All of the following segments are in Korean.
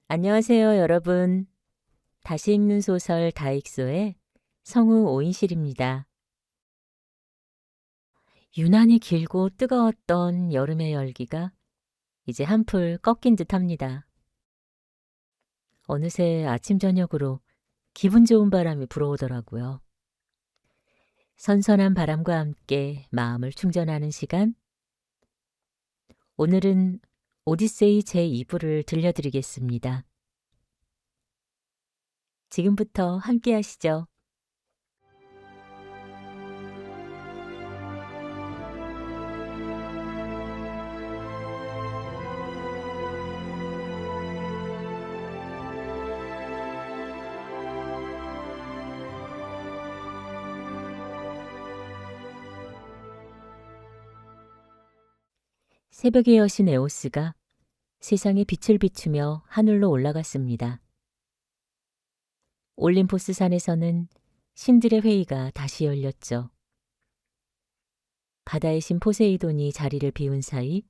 안녕하세요, 여러분. 다시 읽는 소설 다익소의 성우 오인실입니다. 유난히 길고 뜨거웠던 여름의 열기가 이제 한풀 꺾인 듯합니다. 어느새 아침 저녁으로 기분 좋은 바람이 불어오더라고요. 선선한 바람과 함께 마음을 충전하는 시간. 오늘은 오디세이 제2부를 들려드리겠습니다. 지금부터 함께 하시죠. 새벽의 여신 에오스가 세상에 빛을 비추며 하늘로 올라갔습니다. 올림포스 산에서는 신들의 회의가 다시 열렸죠. 바다의 신 포세이돈이 자리를 비운 사이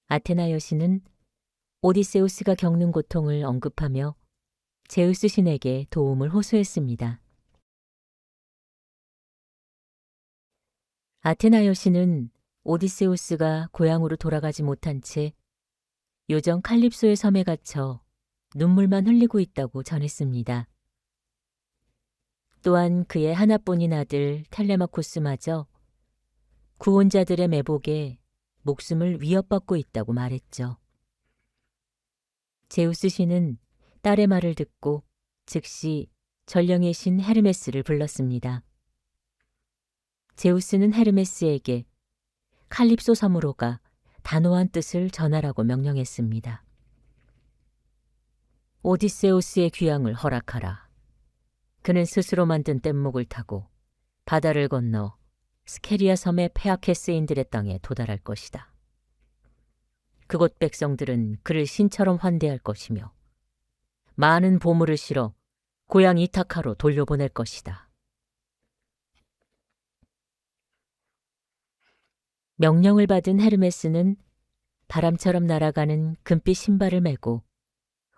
아테나 여신은 오디세우스가 겪는 고통을 언급하며 제우스 신에게 도움을 호소했습니다. 아테나 여신은 오디세우스가 고향으로 돌아가지 못한 채 요정 칼립소의 섬에 갇혀 눈물만 흘리고 있다고 전했습니다. 또한 그의 하나뿐인 아들 텔레마코스마저 구원자들의 매복에 목숨을 위협받고 있다고 말했죠. 제우스 신은 딸의 말을 듣고 즉시 전령의 신 헤르메스를 불렀습니다. 제우스는 헤르메스에게 칼립소 섬으로 가 단호한 뜻을 전하라고 명령했습니다. 오디세우스의 귀향을 허락하라. 그는 스스로 만든 뗏목을 타고 바다를 건너 스케리아 섬의 페아케스인들의 땅에 도달할 것이다. 그곳 백성들은 그를 신처럼 환대할 것이며 많은 보물을 실어 고향 이타카로 돌려보낼 것이다. 명령을 받은 헤르메스는 바람처럼 날아가는 금빛 신발을 메고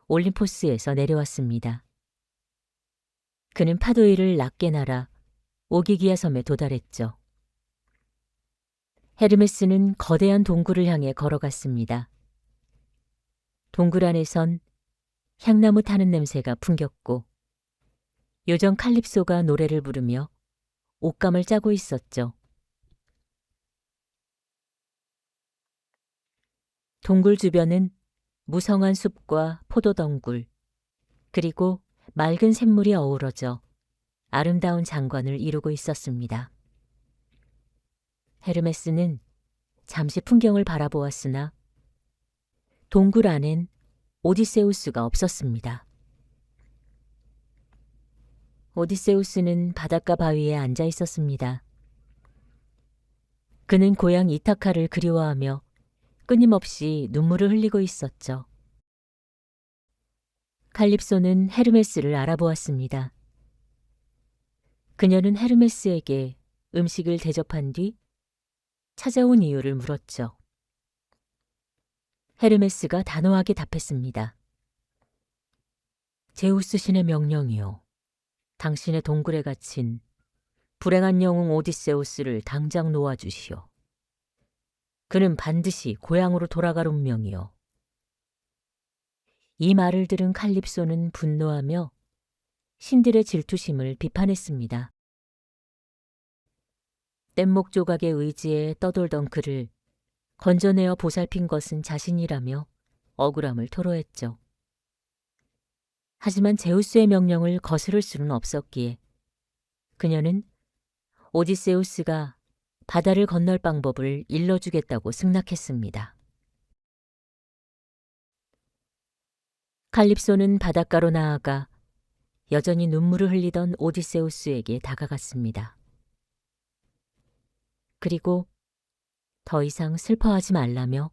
올림포스에서 내려왔습니다. 그는 파도 위를 낮게 날아 오기기아 섬에 도달했죠. 헤르메스는 거대한 동굴을 향해 걸어갔습니다. 동굴 안에선 향나무 타는 냄새가 풍겼고 요정 칼립소가 노래를 부르며 옷감을 짜고 있었죠. 동굴 주변은 무성한 숲과 포도덩굴, 그리고 맑은 샘물이 어우러져 아름다운 장관을 이루고 있었습니다. 헤르메스는 잠시 풍경을 바라보았으나 동굴 안엔 오디세우스가 없었습니다. 오디세우스는 바닷가 바위에 앉아 있었습니다. 그는 고향 이타카를 그리워하며 끊임없이 눈물을 흘리고 있었죠. 칼립소는 헤르메스를 알아보았습니다. 그녀는 헤르메스에게 음식을 대접한 뒤 찾아온 이유를 물었죠. 헤르메스가 단호하게 답했습니다. 제우스 신의 명령이요. 당신의 동굴에 갇힌 불행한 영웅 오디세우스를 당장 놓아주시오. 그는 반드시 고향으로 돌아갈 운명이요. 이 말을 들은 칼립소는 분노하며 신들의 질투심을 비판했습니다. 뗏목 조각의 의지에 떠돌던 그를 건져내어 보살핀 것은 자신이라며 억울함을 토로했죠. 하지만 제우스의 명령을 거스를 수는 없었기에 그녀는 오디세우스가 바다를 건널 방법을 일러주겠다고 승낙했습니다. 칼립소는 바닷가로 나아가 여전히 눈물을 흘리던 오디세우스에게 다가갔습니다. 그리고 더 이상 슬퍼하지 말라며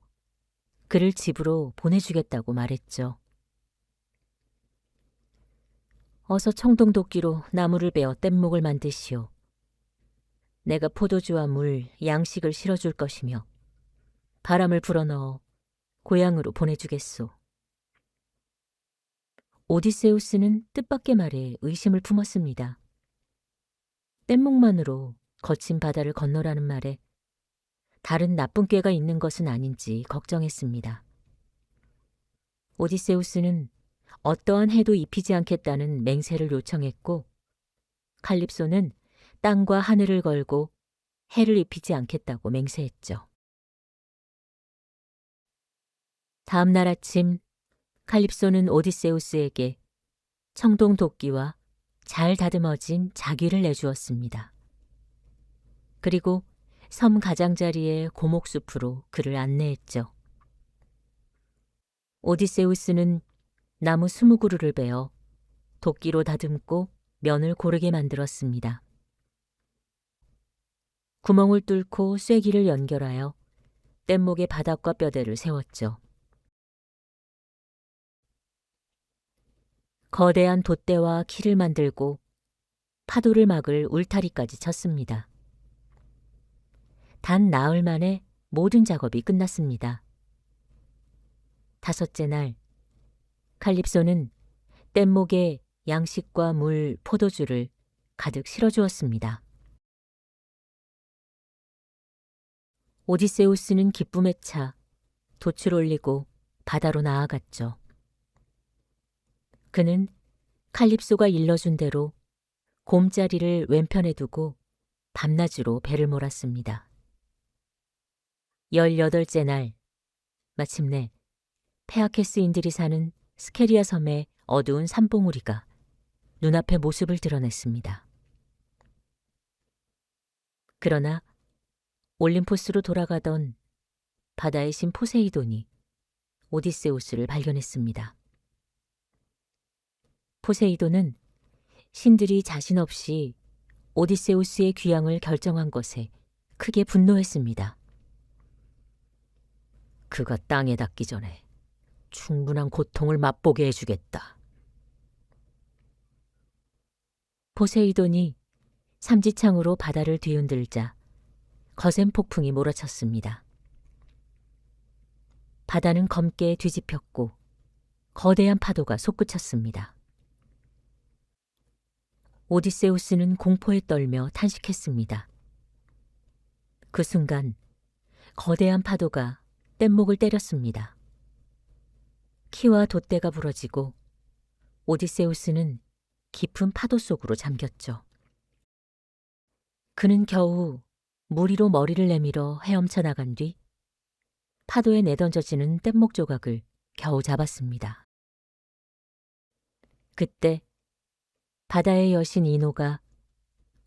그를 집으로 보내주겠다고 말했죠. 어서 청동도끼로 나무를 베어 뗏목을 만드시오. 내가 포도주와 물, 양식을 실어줄 것이며 바람을 불어넣어 고향으로 보내주겠소. 오디세우스는 뜻밖의 말에 의심을 품었습니다. 뗏목만으로 거친 바다를 건너라는 말에 다른 나쁜 꾀가 있는 것은 아닌지 걱정했습니다. 오디세우스는 어떠한 해도 입히지 않겠다는 맹세를 요청했고 칼립소는 땅과 하늘을 걸고 해를 입히지 않겠다고 맹세했죠. 다음 날 아침 칼립소는 오디세우스에게 청동 도끼와 잘 다듬어진 자귀를 내주었습니다. 그리고 섬 가장자리의 고목숲으로 그를 안내했죠. 오디세우스는 나무 20그루를 베어 도끼로 다듬고 면을 고르게 만들었습니다. 구멍을 뚫고 쐐기를 연결하여 뗏목의 바닥과 뼈대를 세웠죠. 거대한 돛대와 키를 만들고 파도를 막을 울타리까지 쳤습니다. 단 나흘 만에 모든 작업이 끝났습니다. 5째 날, 칼립소는 뗏목에 양식과 물, 포도주를 가득 실어주었습니다. 오디세우스는 기쁨에 차 돛을 올리고 바다로 나아갔죠. 그는 칼립소가 일러준 대로 곰자리를 왼편에 두고 밤낮으로 배를 몰았습니다. 18째 날, 마침내 페아케스인들이 사는 스케리아 섬의 어두운 산봉우리가 눈앞에 모습을 드러냈습니다. 그러나 올림포스로 돌아가던 바다의 신 포세이돈이 오디세우스를 발견했습니다. 포세이돈은 신들이 자신 없이 오디세우스의 귀양을 결정한 것에 크게 분노했습니다. 그가 땅에 닿기 전에 충분한 고통을 맛보게 해주겠다. 포세이돈이 삼지창으로 바다를 뒤흔들자 거센 폭풍이 몰아쳤습니다. 바다는 검게 뒤집혔고 거대한 파도가 솟구쳤습니다. 오디세우스는 공포에 떨며 탄식했습니다. 그 순간 거대한 파도가 뗏목을 때렸습니다. 키와 돛대가 부러지고 오디세우스는 깊은 파도 속으로 잠겼죠. 그는 겨우 물 위로 머리를 내밀어 헤엄쳐 나간 뒤 파도에 내던져지는 뗏목 조각을 겨우 잡았습니다. 그때 바다의 여신 이노가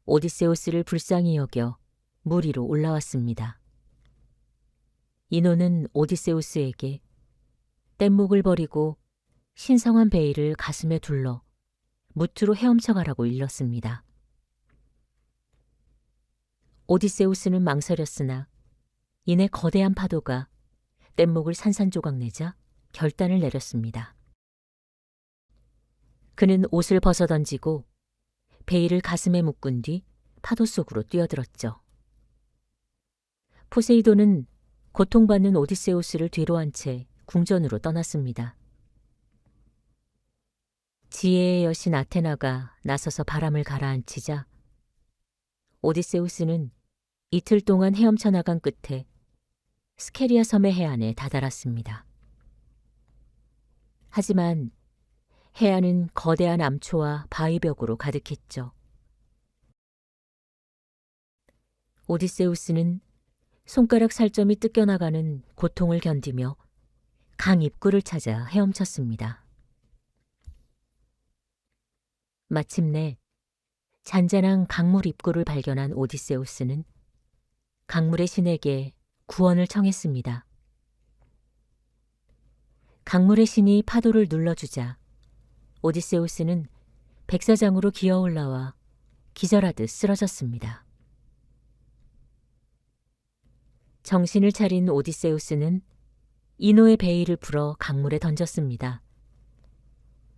오디세우스를 불쌍히 여겨 물 위로 올라왔습니다. 이노는 오디세우스에게 뗏목을 버리고 신성한 베일을 가슴에 둘러 무트로 헤엄쳐 가라고 일렀습니다. 오디세우스는 망설였으나 이내 거대한 파도가 뗏목을 산산조각내자 결단을 내렸습니다. 그는 옷을 벗어던지고 베일을 가슴에 묶은 뒤 파도 속으로 뛰어들었죠. 포세이돈은 고통받는 오디세우스를 뒤로 한 채 궁전으로 떠났습니다. 지혜의 여신 아테나가 나서서 바람을 가라앉히자 오디세우스는 이틀 동안 헤엄쳐 나간 끝에 스케리아 섬의 해안에 다다랐습니다. 하지만 해안은 거대한 암초와 바위벽으로 가득했죠. 오디세우스는 손가락 살점이 뜯겨나가는 고통을 견디며 강 입구를 찾아 헤엄쳤습니다. 마침내 잔잔한 강물 입구를 발견한 오디세우스는 강물의 신에게 구원을 청했습니다. 강물의 신이 파도를 눌러주자 오디세우스는 백사장으로 기어 올라와 기절하듯 쓰러졌습니다. 정신을 차린 오디세우스는 이노의 베일을 풀어 강물에 던졌습니다.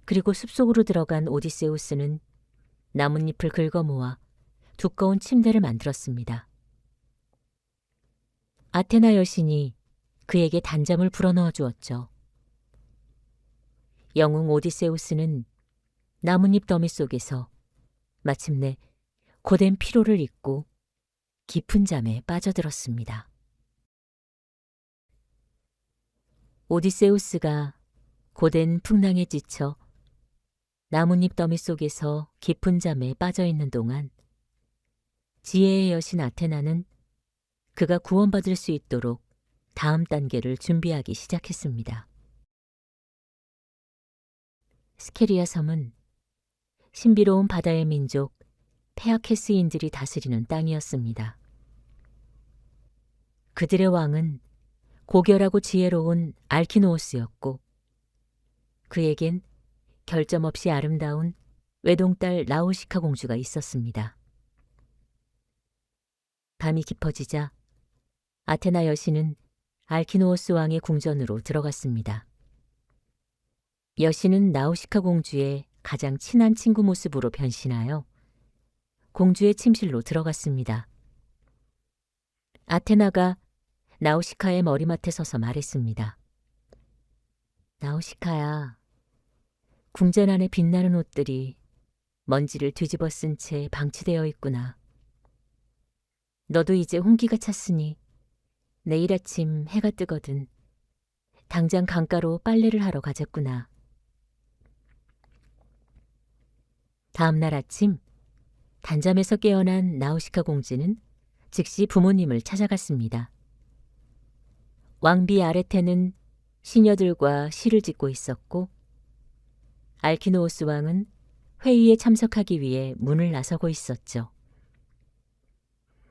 그리고 숲속으로 들어간 오디세우스는 나뭇잎을 긁어모아 두꺼운 침대를 만들었습니다. 아테나 여신이 그에게 단잠을 불어넣어 주었죠. 영웅 오디세우스는 나뭇잎 더미 속에서 마침내 고된 피로를 잊고 깊은 잠에 빠져들었습니다. 오디세우스가 고된 풍랑에 지쳐 나뭇잎 더미 속에서 깊은 잠에 빠져 있는 동안 지혜의 여신 아테나는 그가 구원받을 수 있도록 다음 단계를 준비하기 시작했습니다. 스케리아 섬은 신비로운 바다의 민족 페아케스인들이 다스리는 땅이었습니다. 그들의 왕은 고결하고 지혜로운 알키노오스였고 그에겐 결점 없이 아름다운 외동딸 나우시카 공주가 있었습니다. 밤이 깊어지자 아테나 여신은 알키노오스 왕의 궁전으로 들어갔습니다. 여신은 나우시카 공주의 가장 친한 친구 모습으로 변신하여 공주의 침실로 들어갔습니다. 아테나가 나우시카의 머리맡에 서서 말했습니다. 나우시카야, 궁전 안에 빛나는 옷들이 먼지를 뒤집어 쓴 채 방치되어 있구나. 너도 이제 홍기가 찼으니 내일 아침 해가 뜨거든 당장 강가로 빨래를 하러 가자꾸나. 다음 날 아침 단잠에서 깨어난 나우시카 공주는 즉시 부모님을 찾아갔습니다. 왕비 아레테는 시녀들과 시를 짓고 있었고 알키노오스 왕은 회의에 참석하기 위해 문을 나서고 있었죠.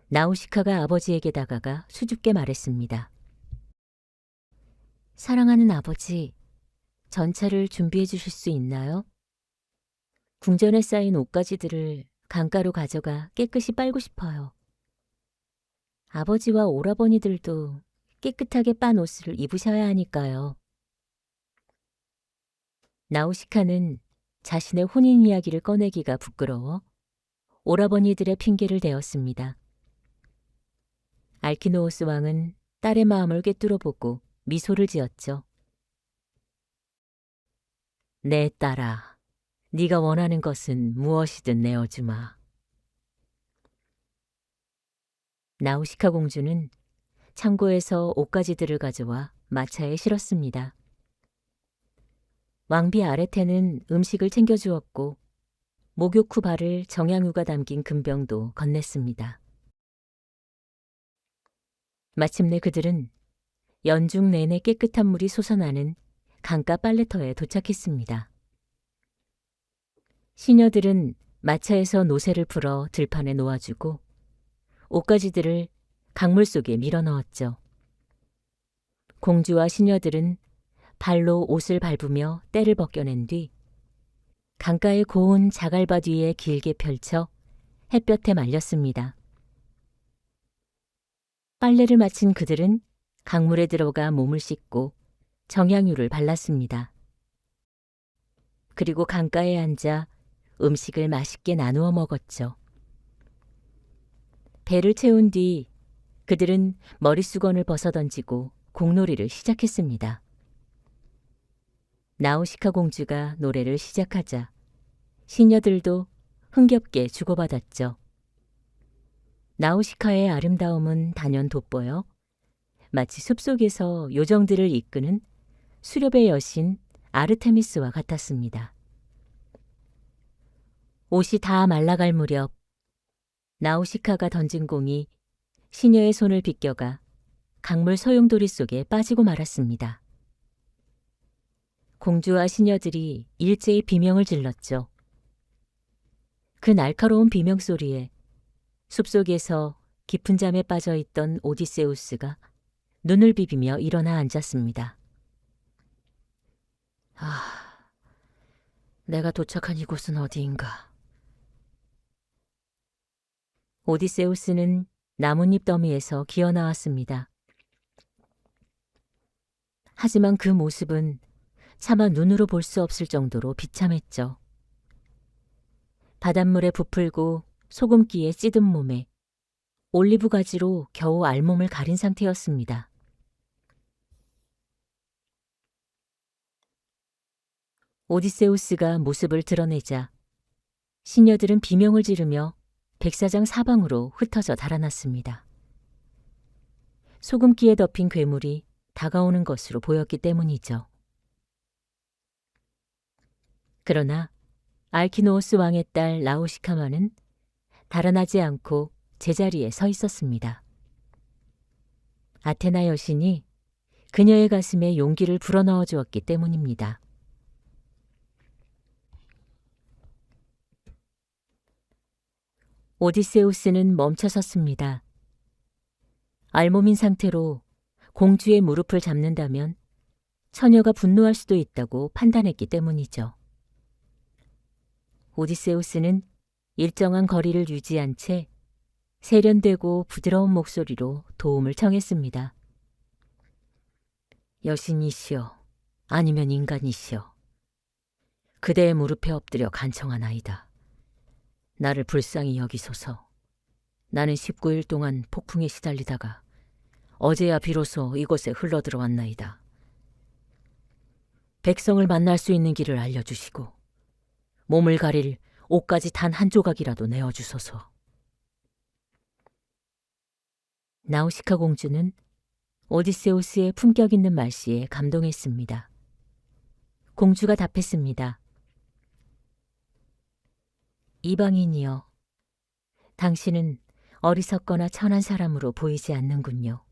나우시카가 아버지에게 다가가 수줍게 말했습니다. 사랑하는 아버지, 전차를 준비해 주실 수 있나요? 궁전에 쌓인 옷가지들을 강가로 가져가 깨끗이 빨고 싶어요. 아버지와 오라버니들도 깨끗하게 빤 옷을 입으셔야 하니까요. 나우시카는 자신의 혼인 이야기를 꺼내기가 부끄러워 오라버니들의 핑계를 대었습니다. 알키노오스 왕은 딸의 마음을 꿰뚫어 보고 미소를 지었죠. 내 딸아, 네가 원하는 것은 무엇이든 내어주마. 나우시카 공주는 창고에서 옷가지들을 가져와 마차에 실었습니다. 왕비 아레테는 음식을 챙겨주었고 목욕 후 바를 정향유가 담긴 금병도 건넸습니다. 마침내 그들은 연중 내내 깨끗한 물이 솟아나는 강가 빨래터에 도착했습니다. 시녀들은 마차에서 노새를 풀어 들판에 놓아주고 옷가지들을 강물 속에 밀어넣었죠. 공주와 시녀들은 발로 옷을 밟으며 때를 벗겨낸 뒤 강가의 고운 자갈밭 위에 길게 펼쳐 햇볕에 말렸습니다. 빨래를 마친 그들은 강물에 들어가 몸을 씻고 정향유를 발랐습니다. 그리고 강가에 앉아 음식을 맛있게 나누어 먹었죠. 배를 채운 뒤 그들은 머릿수건을 벗어던지고 공놀이를 시작했습니다. 나우시카 공주가 노래를 시작하자 시녀들도 흥겹게 주고받았죠. 나우시카의 아름다움은 단연 돋보여 마치 숲속에서 요정들을 이끄는 수렵의 여신 아르테미스와 같았습니다. 옷이 다 말라갈 무렵 나우시카가 던진 공이 시녀의 손을 비껴가 강물 소용돌이 속에 빠지고 말았습니다. 공주와 시녀들이 일제히 비명을 질렀죠. 그 날카로운 비명 소리에 숲속에서 깊은 잠에 빠져있던 오디세우스가 눈을 비비며 일어나 앉았습니다. 내가 도착한 이곳은 어디인가? 오디세우스는 나뭇잎 더미에서 기어나왔습니다. 하지만 그 모습은 차마 눈으로 볼 수 없을 정도로 비참했죠. 바닷물에 부풀고 소금기에 찌든 몸에 올리브 가지로 겨우 알몸을 가린 상태였습니다. 오디세우스가 모습을 드러내자 시녀들은 비명을 지르며 백사장 사방으로 흩어져 달아났습니다. 소금기에 덮인 괴물이 다가오는 것으로 보였기 때문이죠. 그러나 알키노오스 왕의 딸 나우시카마는 달아나지 않고 제자리에 서 있었습니다. 아테나 여신이 그녀의 가슴에 용기를 불어넣어 주었기 때문입니다. 오디세우스는 멈춰섰습니다. 알몸인 상태로 공주의 무릎을 잡는다면 처녀가 분노할 수도 있다고 판단했기 때문이죠. 오디세우스는 일정한 거리를 유지한 채 세련되고 부드러운 목소리로 도움을 청했습니다. 여신이시여, 아니면 인간이시여. 그대의 무릎에 엎드려 간청하나이다. 나를 불쌍히 여기소서. 나는 19일 동안 폭풍에 시달리다가 어제야 비로소 이곳에 흘러들어왔나이다. 백성을 만날 수 있는 길을 알려주시고 몸을 가릴 옷까지 단 한 조각이라도 내어주소서. 나우시카 공주는 오디세우스의 품격 있는 말씨에 감동했습니다. 공주가 답했습니다. 이방인이여, 당신은 어리석거나 천한 사람으로 보이지 않는군요.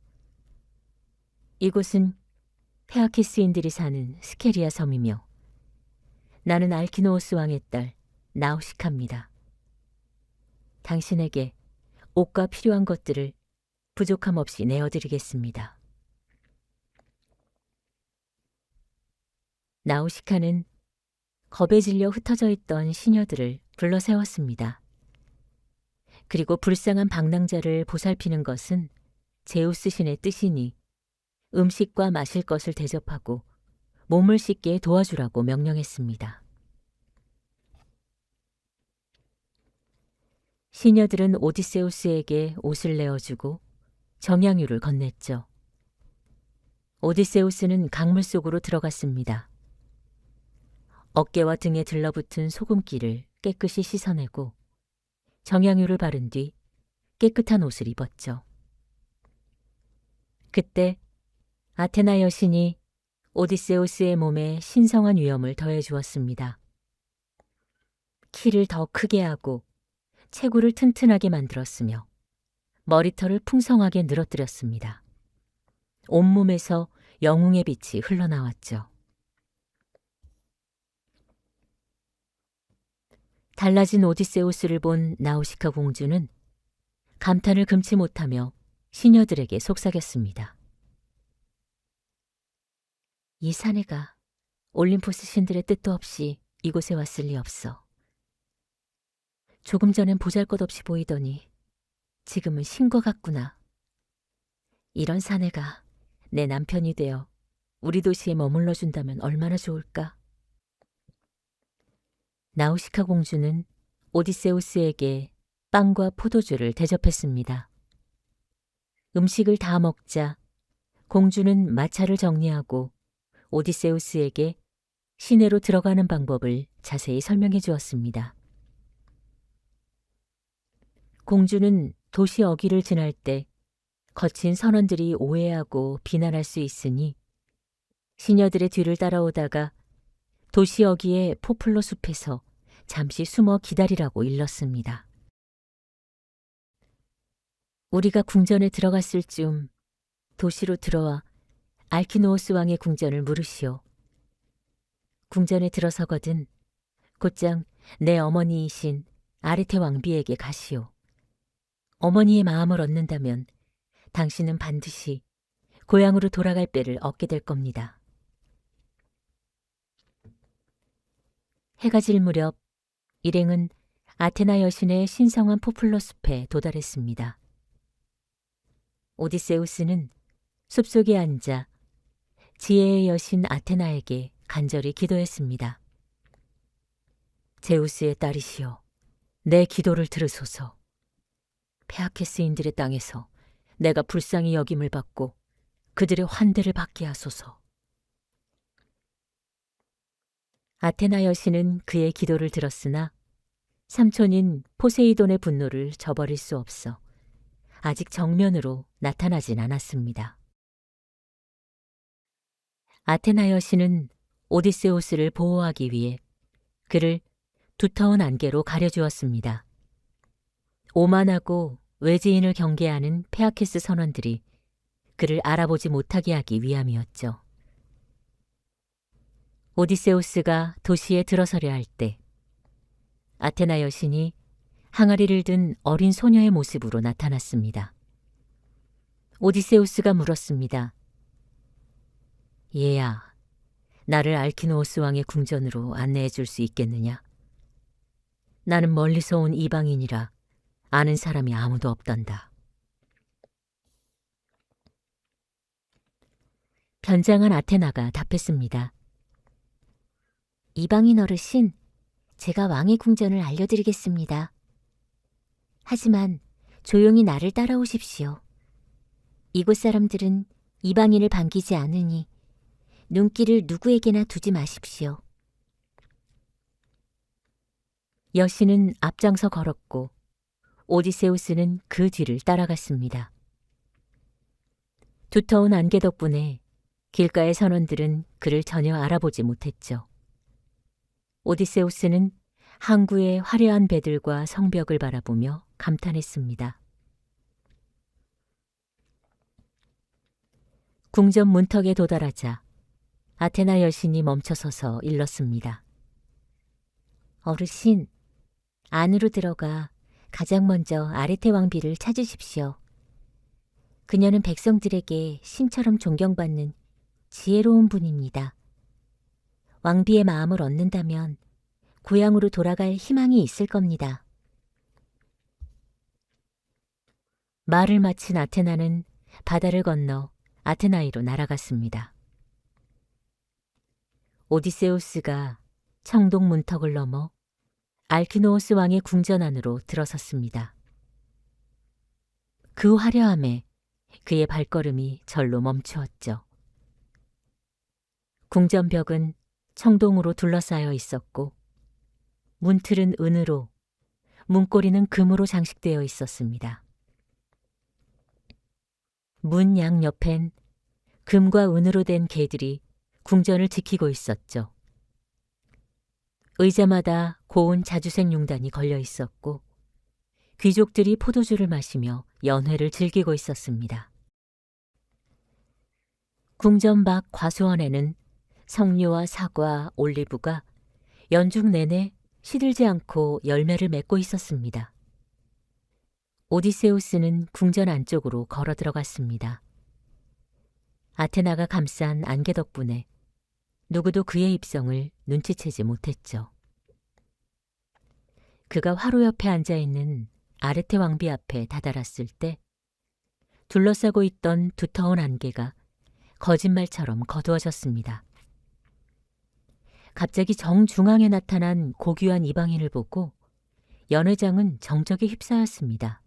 이곳은 페아키스인들이 사는 스케리아 섬이며 나는 알키노오스 왕의 딸 나우시카입니다. 당신에게 옷과 필요한 것들을 부족함 없이 내어드리겠습니다. 나우시카는 겁에 질려 흩어져 있던 시녀들을 불러 세웠습니다. 그리고 불쌍한 방랑자를 보살피는 것은 제우스 신의 뜻이니 음식과 마실 것을 대접하고 몸을 씻게 도와주라고 명령했습니다. 시녀들은 오디세우스에게 옷을 내어주고 정향유를 건넸죠. 오디세우스는 강물 속으로 들어갔습니다. 어깨와 등에 들러붙은 소금기를 깨끗이 씻어내고 정향유를 바른 뒤 깨끗한 옷을 입었죠. 그때 아테나 여신이 오디세우스의 몸에 신성한 위엄을 더해 주었습니다. 키를 더 크게 하고 체구를 튼튼하게 만들었으며 머리털을 풍성하게 늘어뜨렸습니다. 온몸에서 영웅의 빛이 흘러나왔죠. 달라진 오디세우스를 본 나우시카 공주는 감탄을 금치 못하며 시녀들에게 속삭였습니다. 이 사내가 올림포스 신들의 뜻도 없이 이곳에 왔을 리 없어. 조금 전엔 보잘것없이 보이더니 지금은 신과 같구나. 이런 사내가 내 남편이 되어 우리 도시에 머물러 준다면 얼마나 좋을까? 나우시카 공주는 오디세우스에게 빵과 포도주를 대접했습니다. 음식을 다 먹자 공주는 마차를 정리하고 오디세우스에게 시내로 들어가는 방법을 자세히 설명해 주었습니다. 공주는 도시 어귀를 지날 때 거친 선원들이 오해하고 비난할 수 있으니 시녀들의 뒤를 따라오다가 도시 어귀의 포플러 숲에서 잠시 숨어 기다리라고 일렀습니다. 우리가 궁전에 들어갔을 즈음 도시로 들어와 알키노오스 왕의 궁전을 물으시오. 궁전에 들어서거든 곧장 내 어머니이신 아르테 왕비에게 가시오. 어머니의 마음을 얻는다면 당신은 반드시 고향으로 돌아갈 배를 얻게 될 겁니다. 해가 질 무렵 일행은 아테나 여신의 신성한 포플러 숲에 도달했습니다. 오디세우스는 숲속에 앉아 지혜의 여신 아테나에게 간절히 기도했습니다. 제우스의 딸이시여, 내 기도를 들으소서. 페아케스인들의 땅에서 내가 불쌍히 여김을 받고 그들의 환대를 받게 하소서. 아테나 여신은 그의 기도를 들었으나 삼촌인 포세이돈의 분노를 저버릴 수 없어 아직 정면으로 나타나진 않았습니다. 아테나 여신은 오디세우스를 보호하기 위해 그를 두터운 안개로 가려주었습니다. 오만하고 외지인을 경계하는 페아케스 선원들이 그를 알아보지 못하게 하기 위함이었죠. 오디세우스가 도시에 들어서려 할 때 아테나 여신이 항아리를 든 어린 소녀의 모습으로 나타났습니다. 오디세우스가 물었습니다. 얘야, 나를 알키노오스 왕의 궁전으로 안내해 줄 수 있겠느냐? 나는 멀리서 온 이방인이라 아는 사람이 아무도 없단다. 변장한 아테나가 답했습니다. 이방인 어르신, 제가 왕의 궁전을 알려드리겠습니다. 하지만 조용히 나를 따라오십시오. 이곳 사람들은 이방인을 반기지 않으니 눈길을 누구에게나 두지 마십시오. 여신은 앞장서 걸었고 오디세우스는 그 뒤를 따라갔습니다. 두터운 안개 덕분에 길가의 선원들은 그를 전혀 알아보지 못했죠. 오디세우스는 항구의 화려한 배들과 성벽을 바라보며 감탄했습니다. 궁전 문턱에 도달하자 아테나 여신이 멈춰서서 일렀습니다. 어르신, 안으로 들어가 가장 먼저 아레테 왕비를 찾으십시오. 그녀는 백성들에게 신처럼 존경받는 지혜로운 분입니다. 왕비의 마음을 얻는다면 고향으로 돌아갈 희망이 있을 겁니다. 말을 마친 아테나는 바다를 건너 아테나이로 날아갔습니다. 오디세우스가 청동 문턱을 넘어 알키노오스 왕의 궁전 안으로 들어섰습니다. 그 화려함에 그의 발걸음이 절로 멈추었죠. 궁전벽은 청동으로 둘러싸여 있었고 문틀은 은으로, 문고리는 금으로 장식되어 있었습니다. 문 양 옆엔 금과 은으로 된 개들이 궁전을 지키고 있었죠. 의자마다 고운 자주색 융단이 걸려 있었고 귀족들이 포도주를 마시며 연회를 즐기고 있었습니다. 궁전 밖 과수원에는 석류와 사과, 올리브가 연중 내내 시들지 않고 열매를 맺고 있었습니다. 오디세우스는 궁전 안쪽으로 걸어 들어갔습니다. 아테나가 감싼 안개 덕분에 누구도 그의 입성을 눈치채지 못했죠. 그가 화로 옆에 앉아있는 아르테 왕비 앞에 다다랐을 때 둘러싸고 있던 두터운 안개가 거짓말처럼 거두어졌습니다. 갑자기 정중앙에 나타난 고귀한 이방인을 보고 연회장은 정적에 휩싸였습니다.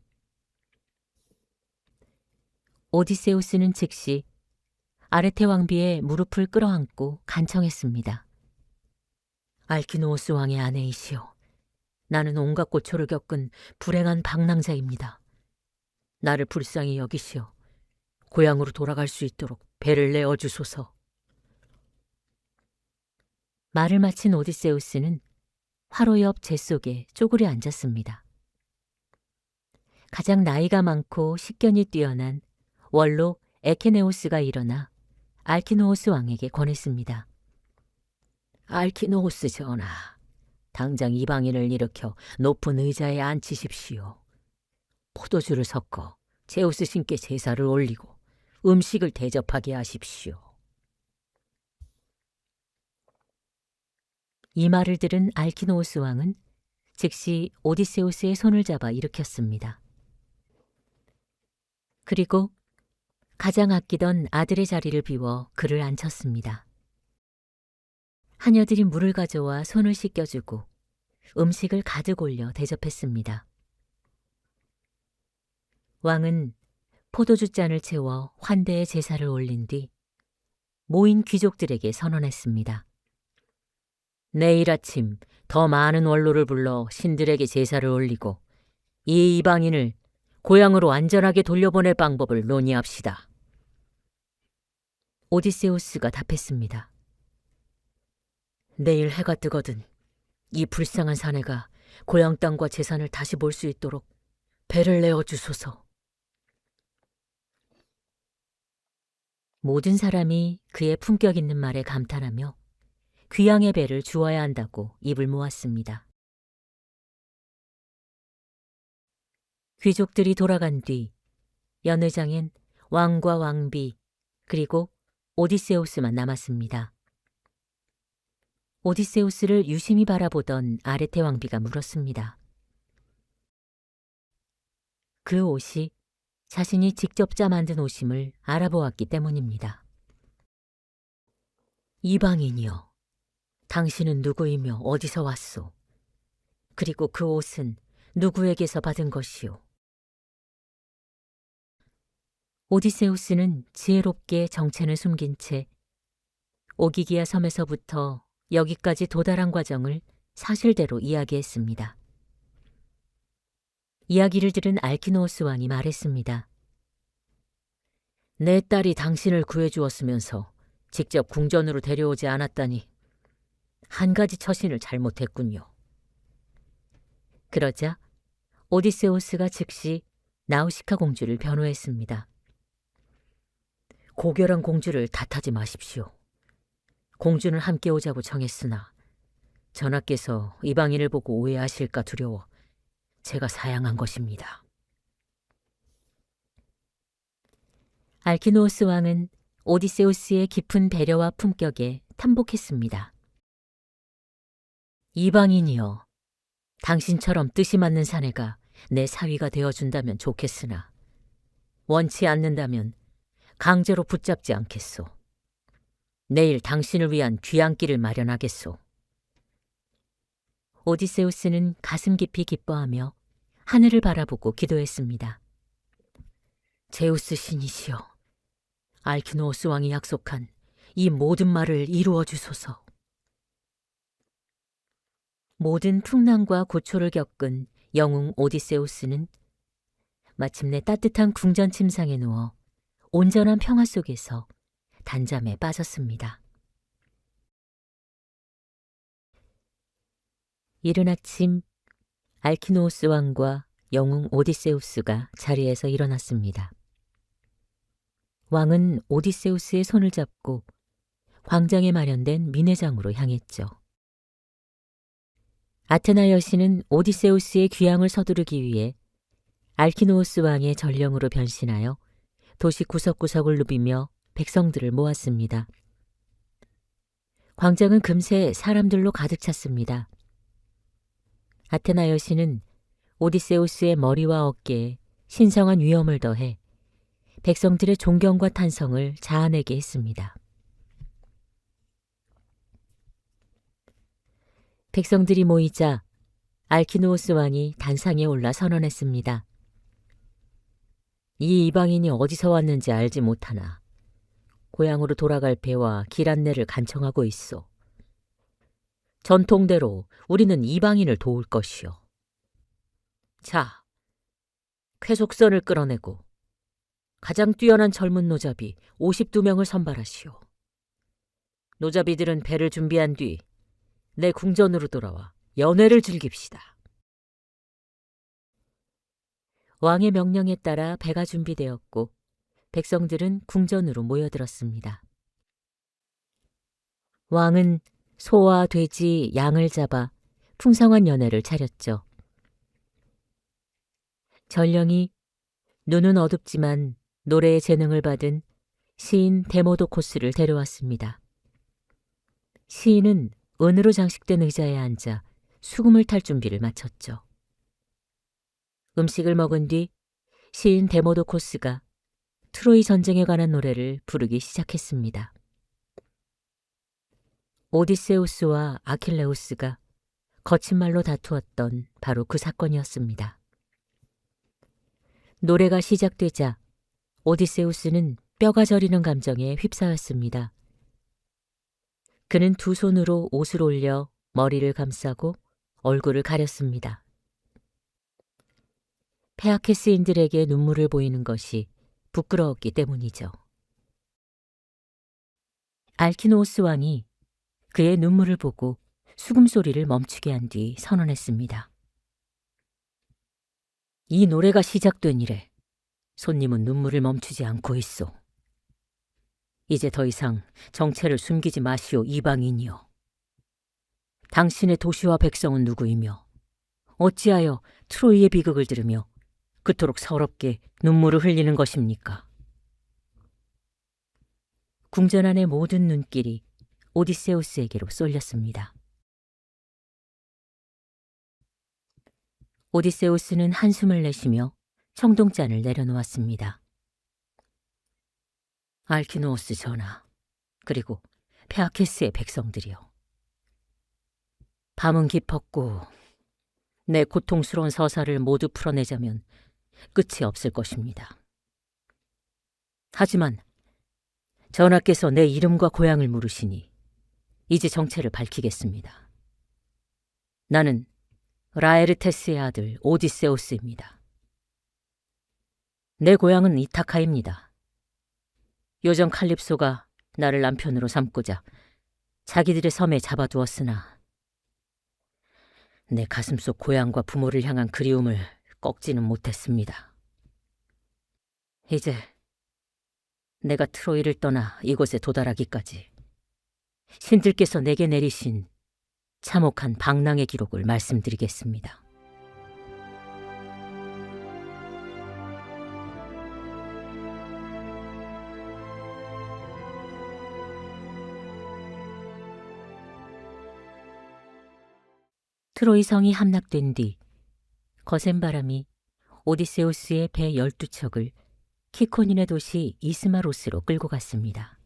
오디세우스는 즉시 아르테 왕비의 무릎을 끌어안고 간청했습니다. 알키노오스 왕의 아내이시오. 나는 온갖 고초를 겪은 불행한 방랑자입니다. 나를 불쌍히 여기시오. 고향으로 돌아갈 수 있도록 배를 내어주소서. 말을 마친 오디세우스는 화로 옆 재 속에 쪼그려 앉았습니다. 가장 나이가 많고 식견이 뛰어난 원로 에케네오스가 일어나 알키노오스 왕에게 권했습니다. 알키노오스 전하, 당장 이방인을 일으켜 높은 의자에 앉히십시오. 포도주를 섞어 제우스 신께 제사를 올리고 음식을 대접하게 하십시오. 이 말을 들은 알키노오스 왕은 즉시 오디세우스의 손을 잡아 일으켰습니다. 그리고 가장 아끼던 아들의 자리를 비워 그를 앉혔습니다. 하녀들이 물을 가져와 손을 씻겨주고 음식을 가득 올려 대접했습니다. 왕은 포도주잔을 채워 환대의 제사를 올린 뒤 모인 귀족들에게 선언했습니다. 내일 아침 더 많은 원로를 불러 신들에게 제사를 올리고 이 이방인을 고향으로 안전하게 돌려보낼 방법을 논의합시다. 오디세우스가 답했습니다. 내일 해가 뜨거든 이 불쌍한 사내가 고향 땅과 재산을 다시 볼 수 있도록 배를 내어주소서. 모든 사람이 그의 품격 있는 말에 감탄하며 귀양의 배를 주어야 한다고 입을 모았습니다. 귀족들이 돌아간 뒤 연회장엔 왕과 왕비 그리고 오디세우스만 남았습니다. 오디세우스를 유심히 바라보던 아레테 왕비가 물었습니다. 그 옷이 자신이 직접 짜 만든 옷임을 알아보았기 때문입니다. 이방인이여, 당신은 누구이며 어디서 왔소? 그리고 그 옷은 누구에게서 받은 것이오? 오디세우스는 지혜롭게 정체를 숨긴 채 오기기야 섬에서부터 여기까지 도달한 과정을 사실대로 이야기했습니다. 이야기를 들은 알키노우스 왕이 말했습니다. 내 딸이 당신을 구해주었으면서 직접 궁전으로 데려오지 않았다니 한 가지 처신을 잘못했군요. 그러자 오디세우스가 즉시 나우시카 공주를 변호했습니다. 고결한 공주를 탓하지 마십시오. 공주는 함께 오자고 정했으나 전하께서 이방인을 보고 오해하실까 두려워 제가 사양한 것입니다. 알키노우스 왕은 오디세우스의 깊은 배려와 품격에 탐복했습니다. 이방인이여, 당신처럼 뜻이 맞는 사내가 내 사위가 되어준다면 좋겠으나 원치 않는다면 강제로 붙잡지 않겠소. 내일 당신을 위한 귀향길을 마련하겠소. 오디세우스는 가슴 깊이 기뻐하며 하늘을 바라보고 기도했습니다. 제우스 신이시여, 알키노우스 왕이 약속한 이 모든 말을 이루어 주소서. 모든 풍랑과 고초를 겪은 영웅 오디세우스는 마침내 따뜻한 궁전 침상에 누워 온전한 평화 속에서 단잠에 빠졌습니다. 이른 아침 알키노우스 왕과 영웅 오디세우스가 자리에서 일어났습니다. 왕은 오디세우스의 손을 잡고 광장에 마련된 민회장으로 향했죠. 아테나 여신은 오디세우스의 귀향을 서두르기 위해 알키노우스 왕의 전령으로 변신하여 도시 구석구석을 누비며 백성들을 모았습니다. 광장은 금세 사람들로 가득 찼습니다. 아테나 여신은 오디세우스의 머리와 어깨에 신성한 위엄을 더해 백성들의 존경과 탄성을 자아내게 했습니다. 백성들이 모이자 알키노우스 왕이 단상에 올라 선언했습니다. 이 이방인이 어디서 왔는지 알지 못하나 고향으로 돌아갈 배와 길 안내를 간청하고 있어. 전통대로 우리는 이방인을 도울 것이오. 자, 쾌속선을 끌어내고 가장 뛰어난 젊은 노잡이 52명을 선발하시오. 노잡이들은 배를 준비한 뒤 내 궁전으로 돌아와 연회를 즐깁시다. 왕의 명령에 따라 배가 준비되었고 백성들은 궁전으로 모여들었습니다. 왕은 소와 돼지, 양을 잡아 풍성한 연회를 차렸죠. 전령이 눈은 어둡지만 노래의 재능을 받은 시인 데모도코스를 데려왔습니다. 시인은 은으로 장식된 의자에 앉아 수금을 탈 준비를 마쳤죠. 음식을 먹은 뒤 시인 데모도코스가 트로이 전쟁에 관한 노래를 부르기 시작했습니다. 오디세우스와 아킬레우스가 거친 말로 다투었던 바로 그 사건이었습니다. 노래가 시작되자 오디세우스는 뼈가 저리는 감정에 휩싸였습니다. 그는 두 손으로 옷을 올려 머리를 감싸고 얼굴을 가렸습니다. 페아케스인들에게 눈물을 보이는 것이 부끄러웠기 때문이죠. 알키노우스 왕이 그의 눈물을 보고 수금소리를 멈추게 한 뒤 선언했습니다. 이 노래가 시작된 이래 손님은 눈물을 멈추지 않고 있소. 이제 더 이상 정체를 숨기지 마시오, 이방인이여. 당신의 도시와 백성은 누구이며 어찌하여 트로이의 비극을 들으며 그토록 서럽게 눈물을 흘리는 것입니까? 궁전 안의 모든 눈길이 오디세우스에게로 쏠렸습니다. 오디세우스는 한숨을 내쉬며 청동잔을 내려놓았습니다. 알키노우스 전하, 그리고 페아케스의 백성들이여. 밤은 깊었고 내 고통스러운 서사를 모두 풀어내자면 끝이 없을 것입니다. 하지만 전하께서 내 이름과 고향을 물으시니 이제 정체를 밝히겠습니다. 나는 라에르테스의 아들 오디세우스입니다. 내 고향은 이타카입니다. 요정 칼립소가 나를 남편으로 삼고자 자기들의 섬에 잡아두었으나 내 가슴속 고향과 부모를 향한 그리움을 꺾지는 못했습니다. 이제 내가 트로이를 떠나 이곳에 도달하기까지 신들께서 내게 내리신 참혹한 방랑의 기록을 말씀드리겠습니다. 트로이 성이 함락된 뒤 거센 바람이 오디세우스의 배 12척을 키코닌의 도시 이스마로스로 끌고 갔습니다.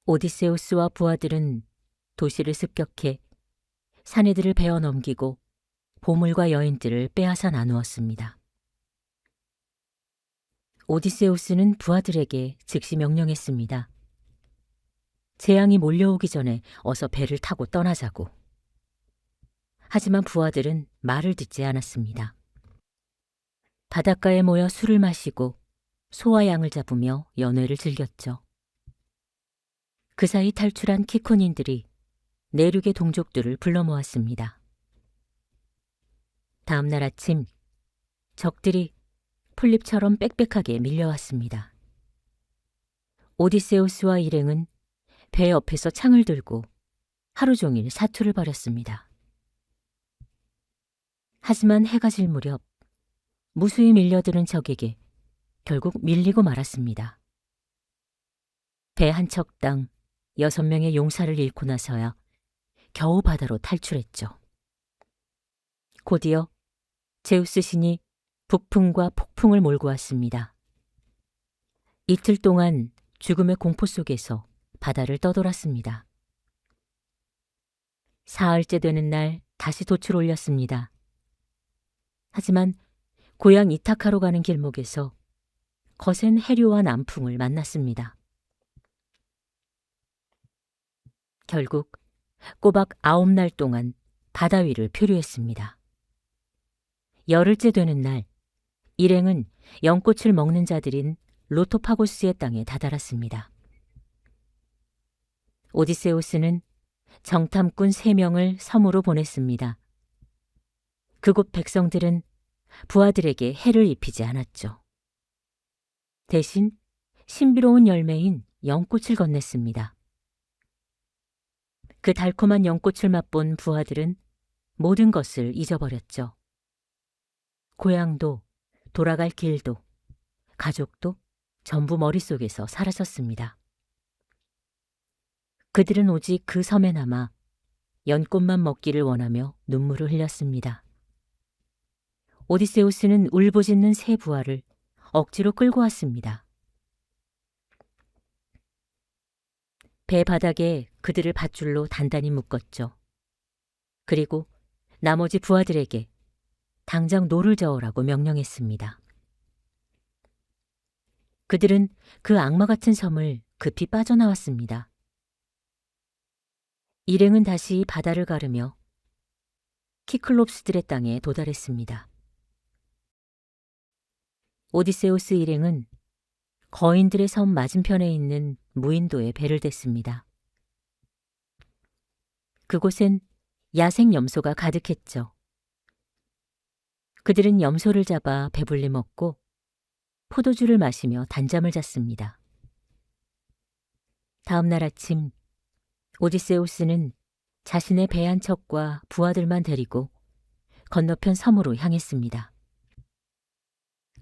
오디세우스와 부하들은 도시를 습격해 사내들을 베어 넘기고 보물과 여인들을 빼앗아 나누었습니다. 오디세우스는 부하들에게 즉시 명령했습니다. 재앙이 몰려오기 전에 어서 배를 타고 떠나자고. 하지만 부하들은 말을 듣지 않았습니다. 바닷가에 모여 술을 마시고 소와 양을 잡으며 연회를 즐겼죠. 그 사이 탈출한 키코닌들이 내륙의 동족들을 불러 모았습니다. 다음 날 아침 적들이 풀잎처럼 빽빽하게 밀려왔습니다. 오디세우스와 일행은 배 옆에서 창을 들고 하루 종일 사투를 벌였습니다. 하지만 해가 질 무렵 무수히 밀려드는 적에게 결국 밀리고 말았습니다. 배 한 척당 6명의 용사를 잃고 나서야 겨우 바다로 탈출했죠. 곧이어 제우스 신이 북풍과 폭풍을 몰고 왔습니다. 이틀 동안 죽음의 공포 속에서 바다를 떠돌았습니다. 사흘째 되는 날 다시 돛을 올렸습니다. 하지만 고향 이타카로 가는 길목에서 거센 해류와 남풍을 만났습니다. 결국 꼬박 9날 동안 바다 위를 표류했습니다. 열흘째 되는 날 일행은 연꽃을 먹는 자들인 로토파고스의 땅에 다다랐습니다. 오디세우스는 정탐꾼 3명을 섬으로 보냈습니다. 그곳 백성들은 부하들에게 해를 입히지 않았죠. 대신 신비로운 열매인 연꽃을 건넸습니다. 그 달콤한 연꽃을 맛본 부하들은 모든 것을 잊어버렸죠. 고향도, 돌아갈 길도, 가족도 전부 머릿속에서 사라졌습니다. 그들은 오직 그 섬에 남아 연꽃만 먹기를 원하며 눈물을 흘렸습니다. 오디세우스는 울부짖는 세 부하를 억지로 끌고 왔습니다. 배 바닥에 그들을 밧줄로 단단히 묶었죠. 그리고 나머지 부하들에게 당장 노를 저으라고 명령했습니다. 그들은 그 악마 같은 섬을 급히 빠져나왔습니다. 일행은 다시 바다를 가르며 키클롭스들의 땅에 도달했습니다. 오디세우스 일행은 거인들의 섬 맞은편에 있는 무인도에 배를 댔습니다. 그곳엔 야생 염소가 가득했죠. 그들은 염소를 잡아 배불리 먹고 포도주를 마시며 단잠을 잤습니다. 다음 날 아침 오디세우스는 자신의 배 한 척과 부하들만 데리고 건너편 섬으로 향했습니다.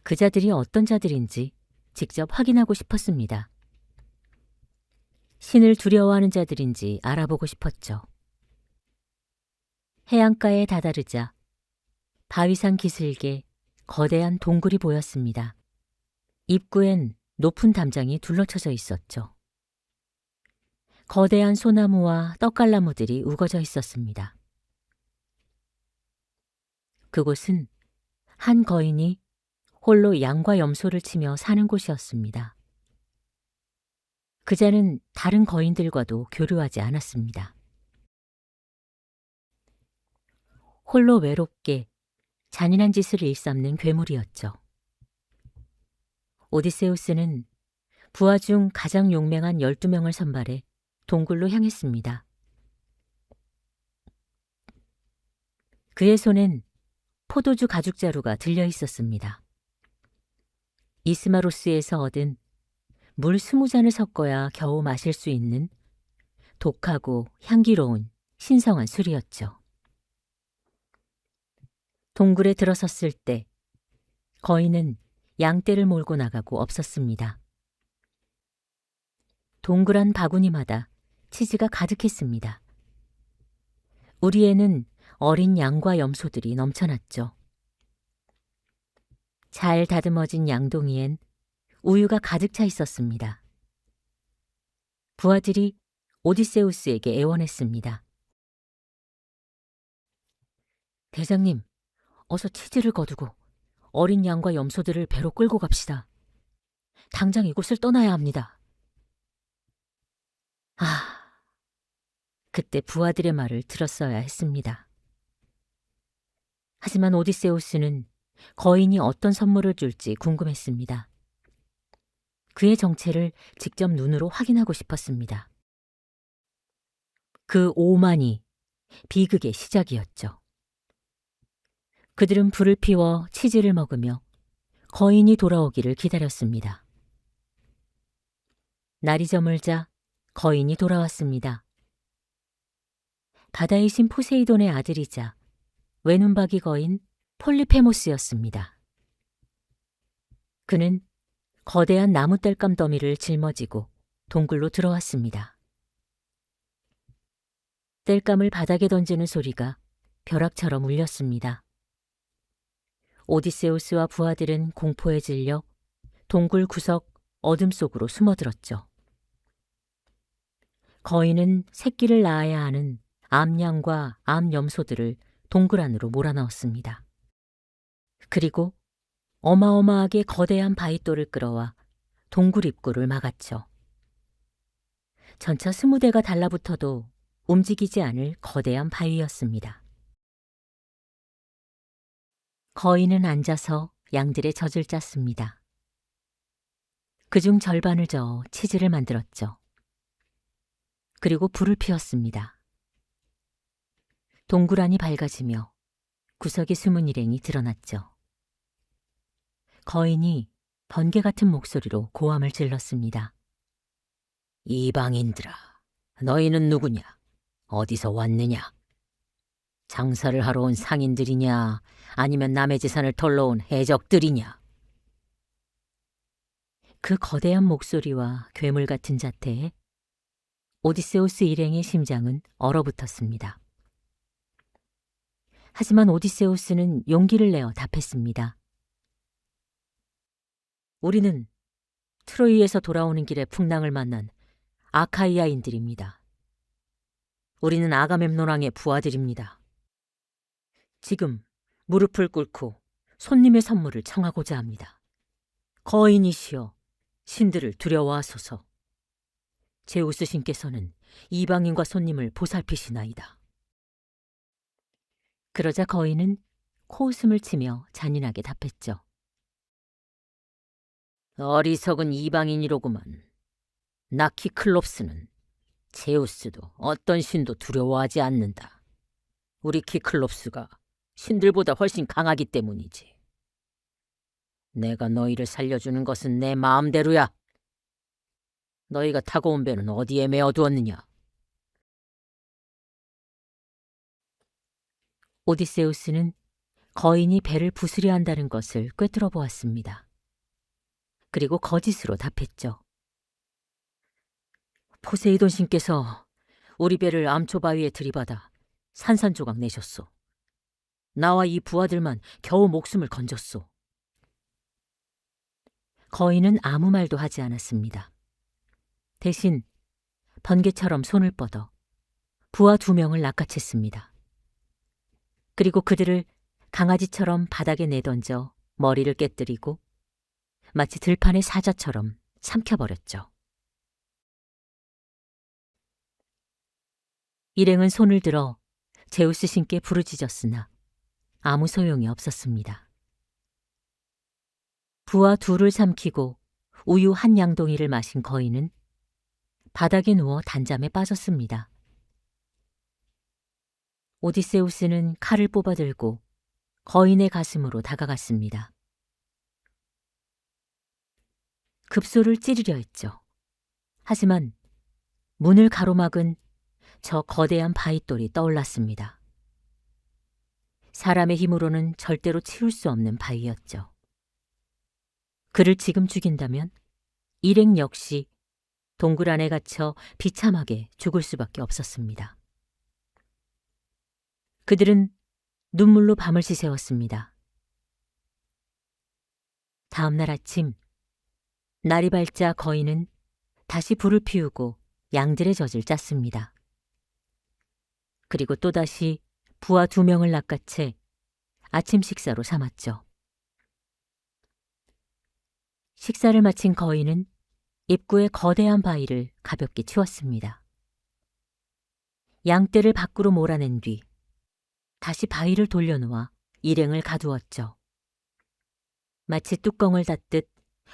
그 자들이 어떤 자들인지 직접 확인하고 싶었습니다. 신을 두려워하는 자들인지 알아보고 싶었죠. 해안가에 다다르자 바위산 기슭에 거대한 동굴이 보였습니다. 입구엔 높은 담장이 둘러쳐져 있었죠. 거대한 소나무와 떡갈나무들이 우거져 있었습니다. 그곳은 한 거인이 홀로 양과 염소를 치며 사는 곳이었습니다. 그자는 다른 거인들과도 교류하지 않았습니다. 홀로 외롭게 잔인한 짓을 일삼는 괴물이었죠. 오디세우스는 부하 중 가장 용맹한 12명을 선발해 동굴로 향했습니다. 그의 손엔 포도주 가죽자루가 들려 있었습니다. 이스마로스에서 얻은 물 20잔을 섞어야 겨우 마실 수 있는 독하고 향기로운 신성한 술이었죠. 동굴에 들어섰을 때 거인은 양떼를 몰고 나가고 없었습니다. 동굴 안 바구니마다 치즈가 가득했습니다. 우리에는 어린 양과 염소들이 넘쳐났죠. 잘 다듬어진 양동이엔 우유가 가득 차 있었습니다. 부하들이 오디세우스에게 애원했습니다. 대장님, 어서 치즈를 거두고 어린 양과 염소들을 배로 끌고 갑시다. 당장 이곳을 떠나야 합니다. 그때 부하들의 말을 들었어야 했습니다. 하지만 오디세우스는 거인이 어떤 선물을 줄지 궁금했습니다. 그의 정체를 직접 눈으로 확인하고 싶었습니다. 그 오만이 비극의 시작이었죠. 그들은 불을 피워 치즈를 먹으며 거인이 돌아오기를 기다렸습니다. 날이 저물자 거인이 돌아왔습니다. 바다의 신 포세이돈의 아들이자 외눈박이 거인 폴리페모스였습니다. 그는 거대한 나무 땔감 더미를 짊어지고 동굴로 들어왔습니다. 땔감을 바닥에 던지는 소리가 벼락처럼 울렸습니다. 오디세우스와 부하들은 공포에 질려 동굴 구석 어둠 속으로 숨어들었죠. 거인은 새끼를 낳아야 하는 암양과 암염소들을 동굴 안으로 몰아넣었습니다. 그리고 어마어마하게 거대한 바위돌을 끌어와 동굴 입구를 막았죠. 전차 20대가 달라붙어도 움직이지 않을 거대한 바위였습니다. 거인은 앉아서 양들의 젖을 짰습니다. 그중 절반을 저어 치즈를 만들었죠. 그리고 불을 피웠습니다. 동굴 안이 밝아지며 구석에 숨은 일행이 드러났죠. 거인이 번개 같은 목소리로 고함을 질렀습니다. 이방인들아, 너희는 누구냐? 어디서 왔느냐? 장사를 하러 온 상인들이냐? 아니면 남의 재산을 털러 온 해적들이냐? 그 거대한 목소리와 괴물 같은 자태에 오디세우스 일행의 심장은 얼어붙었습니다. 하지만 오디세우스는 용기를 내어 답했습니다. 우리는 트로이에서 돌아오는 길에 풍랑을 만난 아카이아인들입니다. 우리는 아가멤논왕의 부하들입니다. 지금 무릎을 꿇고 손님의 선물을 청하고자 합니다. 거인이시여, 신들을 두려워하소서. 제우스 신께서는 이방인과 손님을 보살피시나이다. 그러자 거인은 코웃음을 치며 잔인하게 답했죠. 어리석은 이방인이로구만. 나 키클롭스는 제우스도 어떤 신도 두려워하지 않는다. 우리 키클롭스가 신들보다 훨씬 강하기 때문이지. 내가 너희를 살려주는 것은 내 마음대로야. 너희가 타고 온 배는 어디에 메어두었느냐? 오디세우스는 거인이 배를 부수려 한다는 것을 꿰뚫어 보았습니다. 그리고 거짓으로 답했죠. 포세이돈 신께서 우리 배를 암초 바위에 들이받아 산산조각 내셨소. 나와 이 부하들만 겨우 목숨을 건졌소. 거인은 아무 말도 하지 않았습니다. 대신 번개처럼 손을 뻗어 부하 2명을 낚아챘습니다. 그리고 그들을 강아지처럼 바닥에 내던져 머리를 깨뜨리고 마치 들판의 사자처럼 삼켜버렸죠. 일행은 손을 들어 제우스 신께 부르짖었으나 아무 소용이 없었습니다. 부하 2를 삼키고 우유 1양동이를 마신 거인은 바닥에 누워 단잠에 빠졌습니다. 오디세우스는 칼을 뽑아들고 거인의 가슴으로 다가갔습니다. 급소를 찌르려 했죠. 하지만 문을 가로막은 저 거대한 바위돌이 떠올랐습니다. 사람의 힘으로는 절대로 치울 수 없는 바위였죠. 그를 지금 죽인다면 일행 역시 동굴 안에 갇혀 비참하게 죽을 수밖에 없었습니다. 그들은 눈물로 밤을 지새웠습니다. 다음 날 아침, 날이 밝자 거인은 다시 불을 피우고 양들의 젖을 짰습니다. 그리고 또다시 부하 2명을 낚아채 아침 식사로 삼았죠. 식사를 마친 거인은 입구에 거대한 바위를 가볍게 치웠습니다. 양떼를 밖으로 몰아낸 뒤 다시 바위를 돌려놓아 일행을 가두었죠. 마치 뚜껑을 닫듯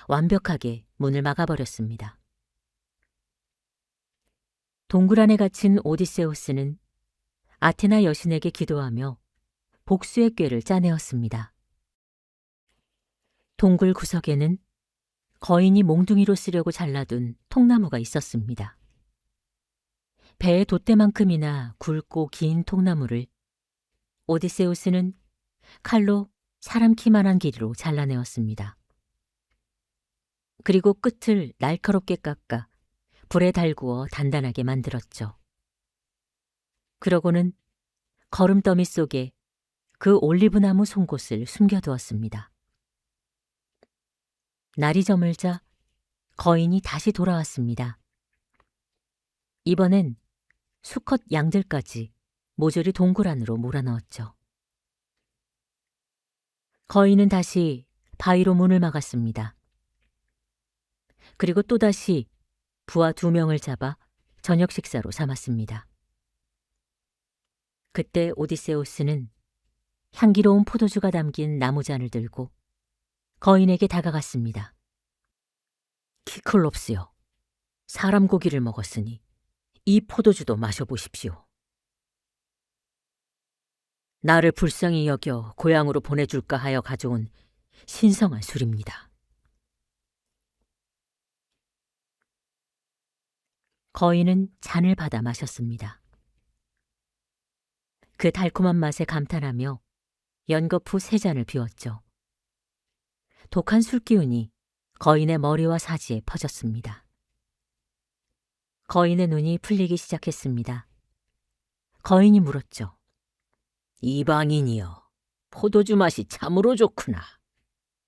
완벽하게 문을 막아버렸습니다. 동굴 안에 갇힌 오디세우스는 아테나 여신에게 기도하며 복수의 꾀를 짜내었습니다. 동굴 구석에는 거인이 몽둥이로 쓰려고 잘라둔 통나무가 있었습니다. 배의 돛대만큼이나 굵고 긴 통나무를 오디세우스는 칼로 사람 키만한 길이로 잘라내었습니다. 그리고 끝을 날카롭게 깎아 불에 달구어 단단하게 만들었죠. 그러고는 거름더미 속에 그 올리브나무 송곳을 숨겨두었습니다. 날이 저물자 거인이 다시 돌아왔습니다. 이번엔 수컷 양들까지 모조리 동굴 안으로 몰아넣었죠. 거인은 다시 바위로 문을 막았습니다. 그리고 또다시 부하 2명을 잡아 저녁 식사로 삼았습니다. 그때 오디세우스는 향기로운 포도주가 담긴 나무잔을 들고 거인에게 다가갔습니다. 키클롭스요, 사람 고기를 먹었으니 이 포도주도 마셔보십시오. 나를 불쌍히 여겨 고향으로 보내줄까 하여 가져온 신성한 술입니다. 거인은 잔을 받아 마셨습니다. 그 달콤한 맛에 감탄하며 연거푸 3잔을 비웠죠. 독한 술기운이 거인의 머리와 사지에 퍼졌습니다. 거인의 눈이 풀리기 시작했습니다. 거인이 물었죠. 이방인이여, 포도주 맛이 참으로 좋구나.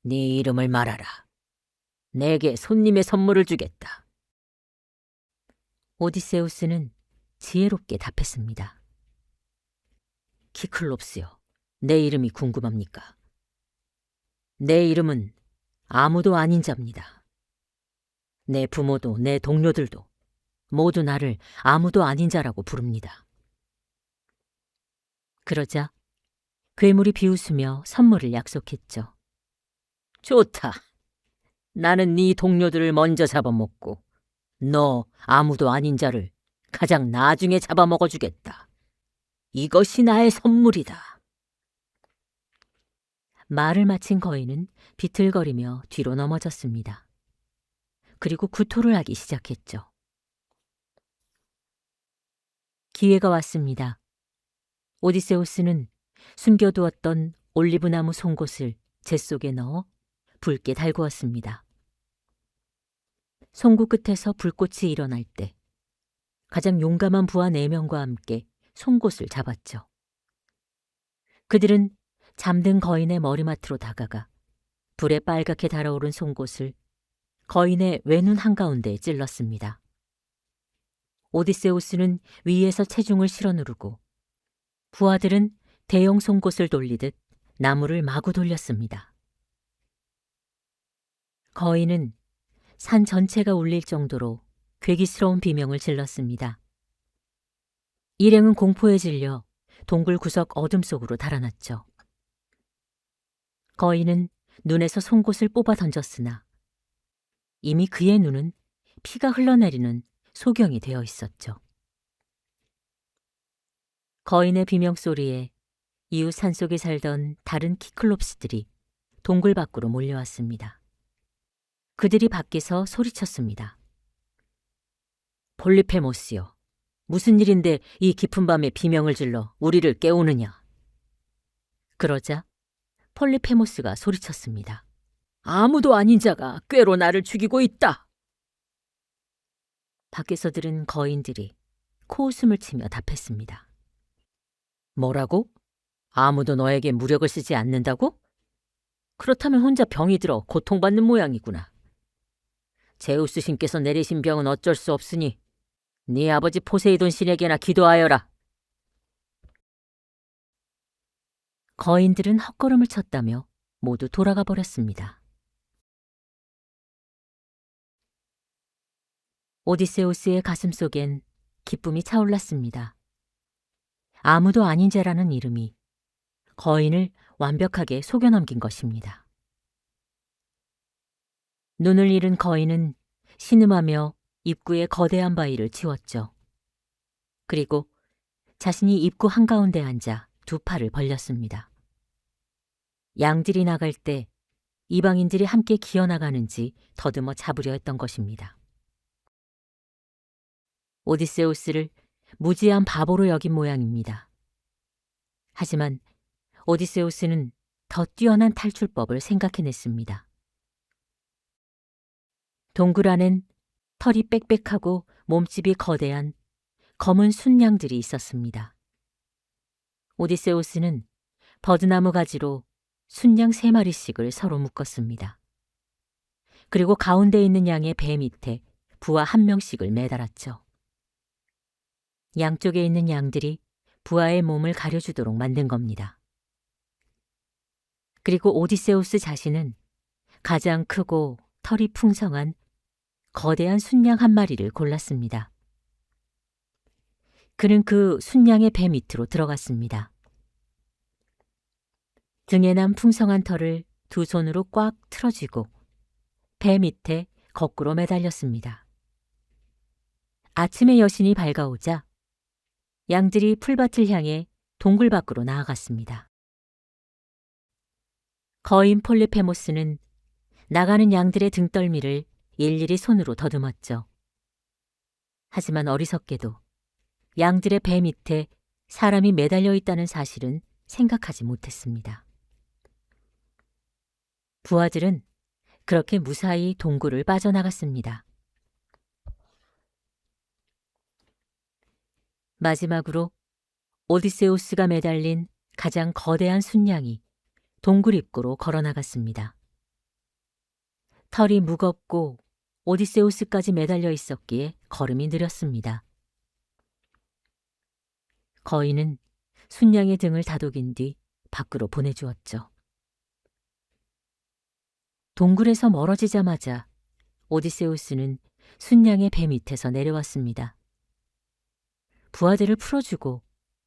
네 이름을 말하라. 내게 손님의 선물을 주겠다. 오디세우스는 지혜롭게 답했습니다. 키클롭스요, 내 이름이 궁금합니까? 내 이름은 아무도 아닌 자입니다. 내 부모도 내 동료들도 모두 나를 아무도 아닌 자라고 부릅니다. 그러자 괴물이 비웃으며 선물을 약속했죠. 좋다. 나는 네 동료들을 먼저 잡아먹고 너 아무도 아닌 자를 가장 나중에 잡아먹어주겠다. 이것이 나의 선물이다. 말을 마친 거인은 비틀거리며 뒤로 넘어졌습니다. 그리고 구토를 하기 시작했죠. 기회가 왔습니다. 오디세우스는 숨겨두었던 올리브나무 송곳을 재 속에 넣어 붉게 달구었습니다. 송구 끝에서 불꽃이 일어날 때 가장 용감한 부하 4명과 함께 송곳을 잡았죠. 그들은 잠든 거인의 머리맡으로 다가가 불에 빨갛게 달아오른 송곳을 거인의 외눈 한가운데에 찔렀습니다. 오디세우스는 위에서 체중을 실어 누르고 부하들은 대형 송곳을 돌리듯 나무를 마구 돌렸습니다. 거인은 산 전체가 울릴 정도로 괴기스러운 비명을 질렀습니다. 일행은 공포에 질려 동굴 구석 어둠 속으로 달아났죠. 거인은 눈에서 송곳을 뽑아 던졌으나 이미 그의 눈은 피가 흘러내리는 소경이 되어 있었죠. 거인의 비명소리에 이웃 산속에 살던 다른 키클롭스들이 동굴 밖으로 몰려왔습니다. 그들이 밖에서 소리쳤습니다. 폴리페모스여, 무슨 일인데 이 깊은 밤에 비명을 질러 우리를 깨우느냐? 그러자 폴리페모스가 소리쳤습니다. 아무도 아닌 자가 꾀로 나를 죽이고 있다. 밖에서 들은 거인들이 코웃음을 치며 답했습니다. 뭐라고? 아무도 너에게 무력을 쓰지 않는다고? 그렇다면 혼자 병이 들어 고통받는 모양이구나. 제우스 신께서 내리신 병은 어쩔 수 없으니 네 아버지 포세이돈 신에게나 기도하여라. 거인들은 헛걸음을 쳤다며 모두 돌아가 버렸습니다. 오디세우스의 가슴속엔 기쁨이 차올랐습니다. 아무도 아닌 자라는 이름이 거인을 완벽하게 속여넘긴 것입니다. 눈을 잃은 거인은 신음하며 입구의 거대한 바위를 치웠죠. 그리고 자신이 입구 한가운데 앉아 2팔을 벌렸습니다. 양들이 나갈 때 이방인들이 함께 기어나가는지 더듬어 잡으려 했던 것입니다. 오디세우스를 무지한 바보로 여긴 모양입니다. 하지만 오디세우스는 더 뛰어난 탈출법을 생각해냈습니다. 동굴 안엔 털이 빽빽하고 몸집이 거대한 검은 순양들이 있었습니다. 오디세우스는 버드나무 가지로 순양 3마리씩을 서로 묶었습니다. 그리고 가운데 있는 양의 배 밑에 부하 1명씩을 매달았죠. 양쪽에 있는 양들이 부하의 몸을 가려주도록 만든 겁니다. 그리고 오디세우스 자신은 가장 크고 털이 풍성한 거대한 순양 1마리를 골랐습니다. 그는 그 순양의 배 밑으로 들어갔습니다. 등에 난 풍성한 털을 2 손으로 꽉 틀어쥐고 배 밑에 거꾸로 매달렸습니다. 아침의 여신이 밝아오자 양들이 풀밭을 향해 동굴 밖으로 나아갔습니다. 거인 폴리페모스는 나가는 양들의 등떨미를 일일이 손으로 더듬었죠. 하지만 어리석게도 양들의 배 밑에 사람이 매달려 있다는 사실은 생각하지 못했습니다. 부하들은 그렇게 무사히 동굴을 빠져나갔습니다. 마지막으로 오디세우스가 매달린 가장 거대한 순양이 동굴 입구로 걸어나갔습니다. 털이 무겁고 오디세우스까지 매달려 있었기에 걸음이 느렸습니다. 거인은 순양의 등을 다독인 뒤 밖으로 보내주었죠. 동굴에서 멀어지자마자 오디세우스는 순양의 배 밑에서 내려왔습니다. 부하들을 풀어주고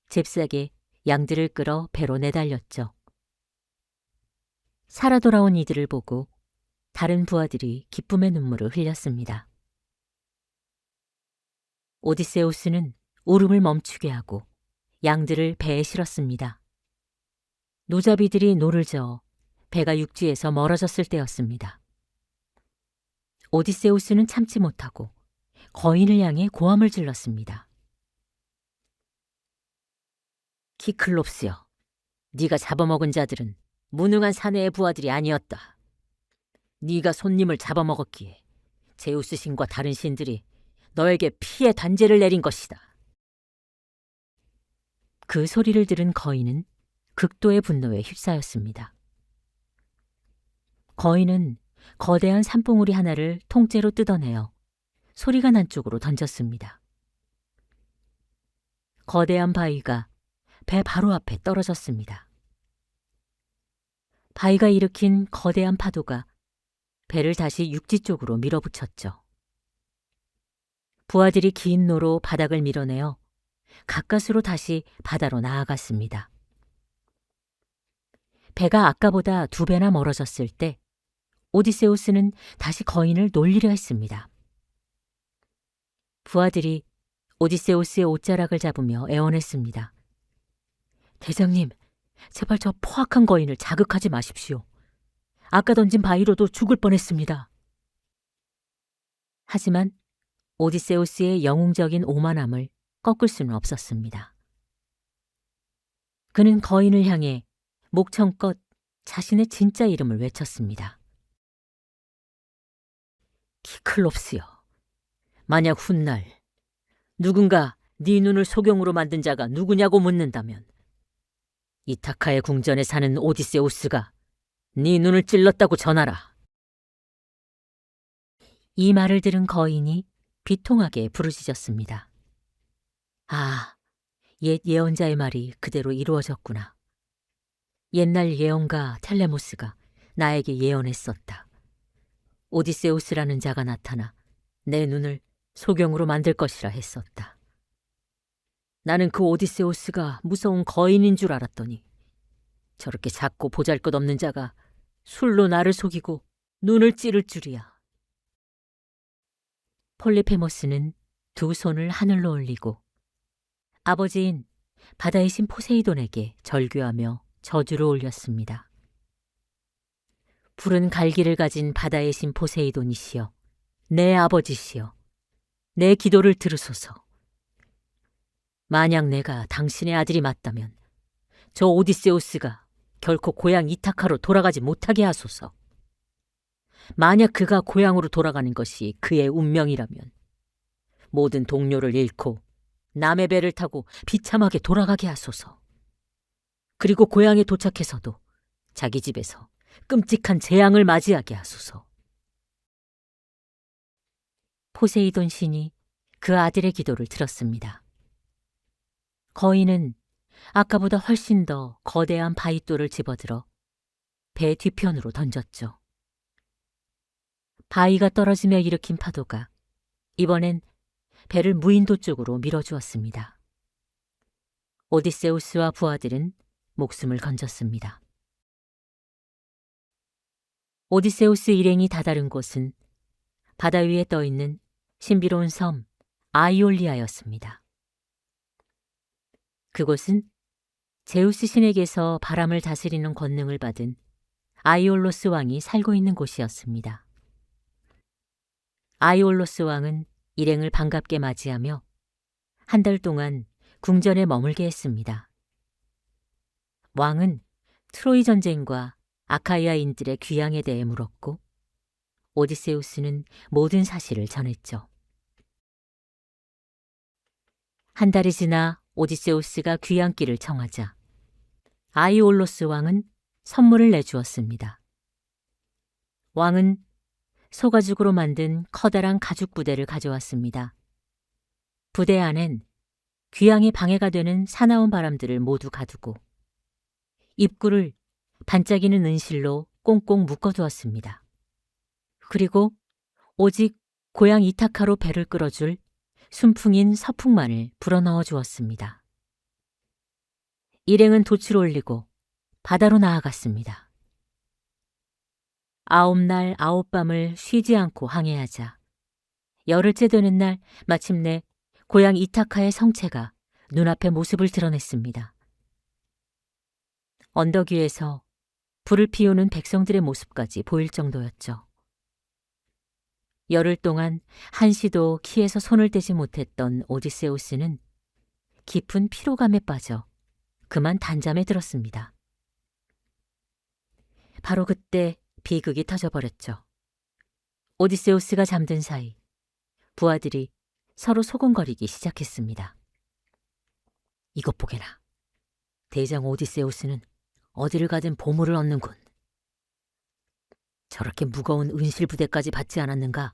잽싸게 양들을 끌어 배로 내달렸죠. 살아 돌아온 이들을 보고 다른 부하들이 기쁨의 눈물을 흘렸습니다. 오디세우스는 울음을 멈추게 하고 양들을 배에 실었습니다. 노자비들이 노를 저어 배가 육지에서 멀어졌을 때였습니다. 오디세우스는 참지 못하고 거인을 향해 고함을 질렀습니다. 키클롭스여, 네가 잡아먹은 자들은 무능한 사내의 부하들이 아니었다. 네가 손님을 잡아먹었기에 제우스 신과 다른 신들이 너에게 피해 단죄를 내린 것이다. 그 소리를 들은 거인은 극도의 분노에 휩싸였습니다. 거인은 거대한 산봉우리 하나를 통째로 뜯어내어 소리가 난 쪽으로 던졌습니다. 거대한 바위가 배 바로 앞에 떨어졌습니다. 바위가 일으킨 거대한 파도가 배를 다시 육지 쪽으로 밀어붙였죠. 부하들이 긴 노로 바닥을 밀어내어 가까스로 다시 바다로 나아갔습니다. 배가 아까보다 2배나 멀어졌을 때 오디세우스는 다시 거인을 놀리려 했습니다. 부하들이 오디세우스의 옷자락을 잡으며 애원했습니다. 대장님, 제발 저 포악한 거인을 자극하지 마십시오. 아까 던진 바위로도 죽을 뻔했습니다. 하지만 오디세우스의 영웅적인 오만함을 꺾을 수는 없었습니다. 그는 거인을 향해 목청껏 자신의 진짜 이름을 외쳤습니다. 키클롭스여, 만약 훗날 누군가 네 눈을 소경으로 만든 자가 누구냐고 묻는다면 이타카의 궁전에 사는 오디세우스가 네 눈을 찔렀다고 전하라. 이 말을 들은 거인이 비통하게 부르짖었습니다. 아, 옛 예언자의 말이 그대로 이루어졌구나. 옛날 예언가 텔레모스가 나에게 예언했었다. 오디세우스라는 자가 나타나 내 눈을 소경으로 만들 것이라 했었다. 나는 그 오디세우스가 무서운 거인인 줄 알았더니 저렇게 작고 보잘것없는 자가 술로 나를 속이고 눈을 찌를 줄이야. 폴리페모스는 2 손을 하늘로 올리고 아버지인 바다의 신 포세이돈에게 절규하며 저주를 올렸습니다. 푸른 갈기를 가진 바다의 신 포세이돈이시여, 내 아버지시여, 내 기도를 들으소서. 만약 내가 당신의 아들이 맞다면 저 오디세우스가 결코 고향 이타카로 돌아가지 못하게 하소서. 만약 그가 고향으로 돌아가는 것이 그의 운명이라면 모든 동료를 잃고 남의 배를 타고 비참하게 돌아가게 하소서. 그리고 고향에 도착해서도 자기 집에서 끔찍한 재앙을 맞이하게 하소서. 포세이돈 신이 그 아들의 기도를 들었습니다. 거인은 아까보다 훨씬 더 거대한 바위돌을 집어들어 배 뒤편으로 던졌죠. 바위가 떨어지며 일으킨 파도가 이번엔 배를 무인도 쪽으로 밀어주었습니다. 오디세우스와 부하들은 목숨을 건졌습니다. 오디세우스 일행이 다다른 곳은 바다 위에 떠있는 신비로운 섬 아이올리아였습니다. 그곳은 제우스 신에게서 바람을 다스리는 권능을 받은 아이올로스 왕이 살고 있는 곳이었습니다. 아이올로스 왕은 일행을 반갑게 맞이하며 1달 동안 궁전에 머물게 했습니다. 왕은 트로이 전쟁과 아카이아인들의 귀향에 대해 물었고 오디세우스는 모든 사실을 전했죠. 1달이 지나 오디세우스가 귀향길을 청하자 아이올로스 왕은 선물을 내주었습니다. 왕은 소가죽으로 만든 커다란 가죽 부대를 가져왔습니다. 부대 안엔 귀향에 방해가 되는 사나운 바람들을 모두 가두고 입구를 반짝이는 은실로 꽁꽁 묶어두었습니다. 그리고 오직 고향 이타카로 배를 끌어줄 순풍인 서풍만을 불어넣어 주었습니다. 일행은 돛을 올리고 바다로 나아갔습니다. 9날 9밤을 쉬지 않고 항해하자 열흘째 되는 날 마침내 고향 이타카의 성체가 눈앞에 모습을 드러냈습니다. 언덕 위에서 불을 피우는 백성들의 모습까지 보일 정도였죠. 열흘 동안 한시도 키에서 손을 떼지 못했던 오디세우스는 깊은 피로감에 빠져 그만 단잠에 들었습니다. 바로 그때 비극이 터져버렸죠. 오디세우스가 잠든 사이 부하들이 서로 소곤거리기 시작했습니다. 이것 보게나. 대장 오디세우스는 어디를 가든 보물을 얻는군. 저렇게 무거운 은실 부대까지 받지 않았는가?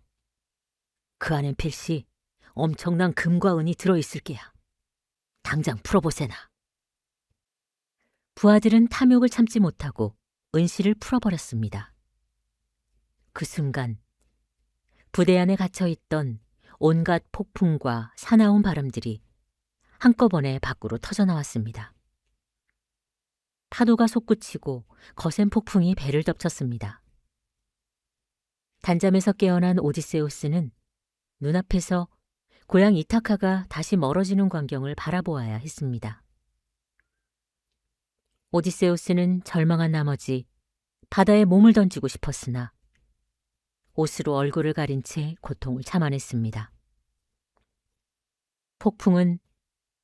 그 안엔 필시 엄청난 금과 은이 들어있을 게야. 당장 풀어보세나. 부하들은 탐욕을 참지 못하고 은실을 풀어버렸습니다. 그 순간 부대 안에 갇혀있던 온갖 폭풍과 사나운 바람들이 한꺼번에 밖으로 터져나왔습니다. 파도가 솟구치고 거센 폭풍이 배를 덮쳤습니다. 단잠에서 깨어난 오디세우스는 눈앞에서 고향 이타카가 다시 멀어지는 광경을 바라보아야 했습니다. 오디세우스는 절망한 나머지 바다에 몸을 던지고 싶었으나 옷으로 얼굴을 가린 채 고통을 참아냈습니다. 폭풍은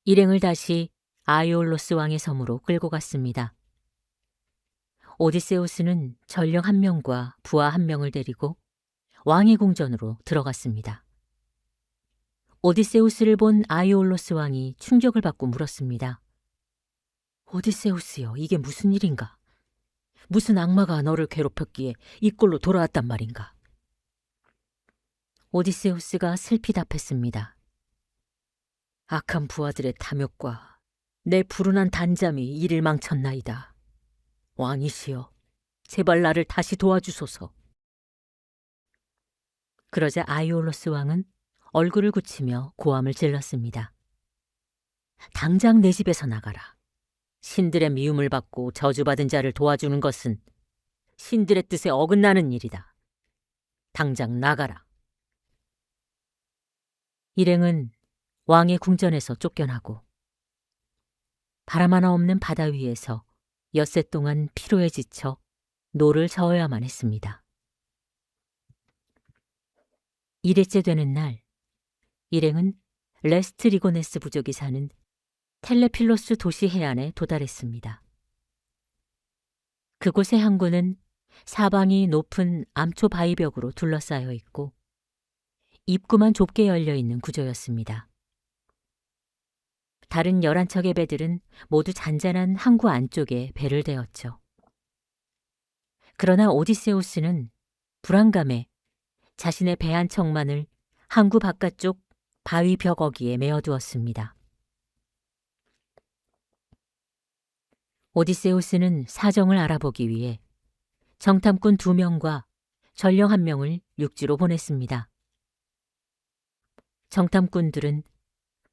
일행을 다시 아이올로스 왕의 섬으로 끌고 갔습니다. 오디세우스는 전령 1명과 부하 1명을 데리고 왕의 궁전으로 들어갔습니다. 오디세우스를 본 아이올로스 왕이 충격을 받고 물었습니다. 오디세우스여, 이게 무슨 일인가? 무슨 악마가 너를 괴롭혔기에 이 꼴로 돌아왔단 말인가? 오디세우스가 슬피 답했습니다. 악한 부하들의 탐욕과 내 불운한 단잠이 이를 망쳤나이다. 왕이시여, 제발 나를 다시 도와주소서. 그러자 아이올로스 왕은 얼굴을 굳히며 고함을 질렀습니다. 당장 내 집에서 나가라. 신들의 미움을 받고 저주받은 자를 도와주는 것은 신들의 뜻에 어긋나는 일이다. 당장 나가라. 일행은 왕의 궁전에서 쫓겨나고 바람 하나 없는 바다 위에서 엿새 동안 피로에 지쳐 노를 저어야만 했습니다. 1회째 되는 날, 일행은 레스트리고네스 부족이 사는 텔레필로스 도시 해안에 도달했습니다. 그곳의 항구는 사방이 높은 암초 바위벽으로 둘러싸여 있고 입구만 좁게 열려 있는 구조였습니다. 다른 11척의 배들은 모두 잔잔한 항구 안쪽에 배를 대었죠. 그러나 오디세우스는 불안감에 자신의 배 한 척만을 항구 바깥쪽 바위 벽 어기에 메어두었습니다. 오디세우스는 사정을 알아보기 위해 정탐꾼 2명과 전령 1명을 육지로 보냈습니다. 정탐꾼들은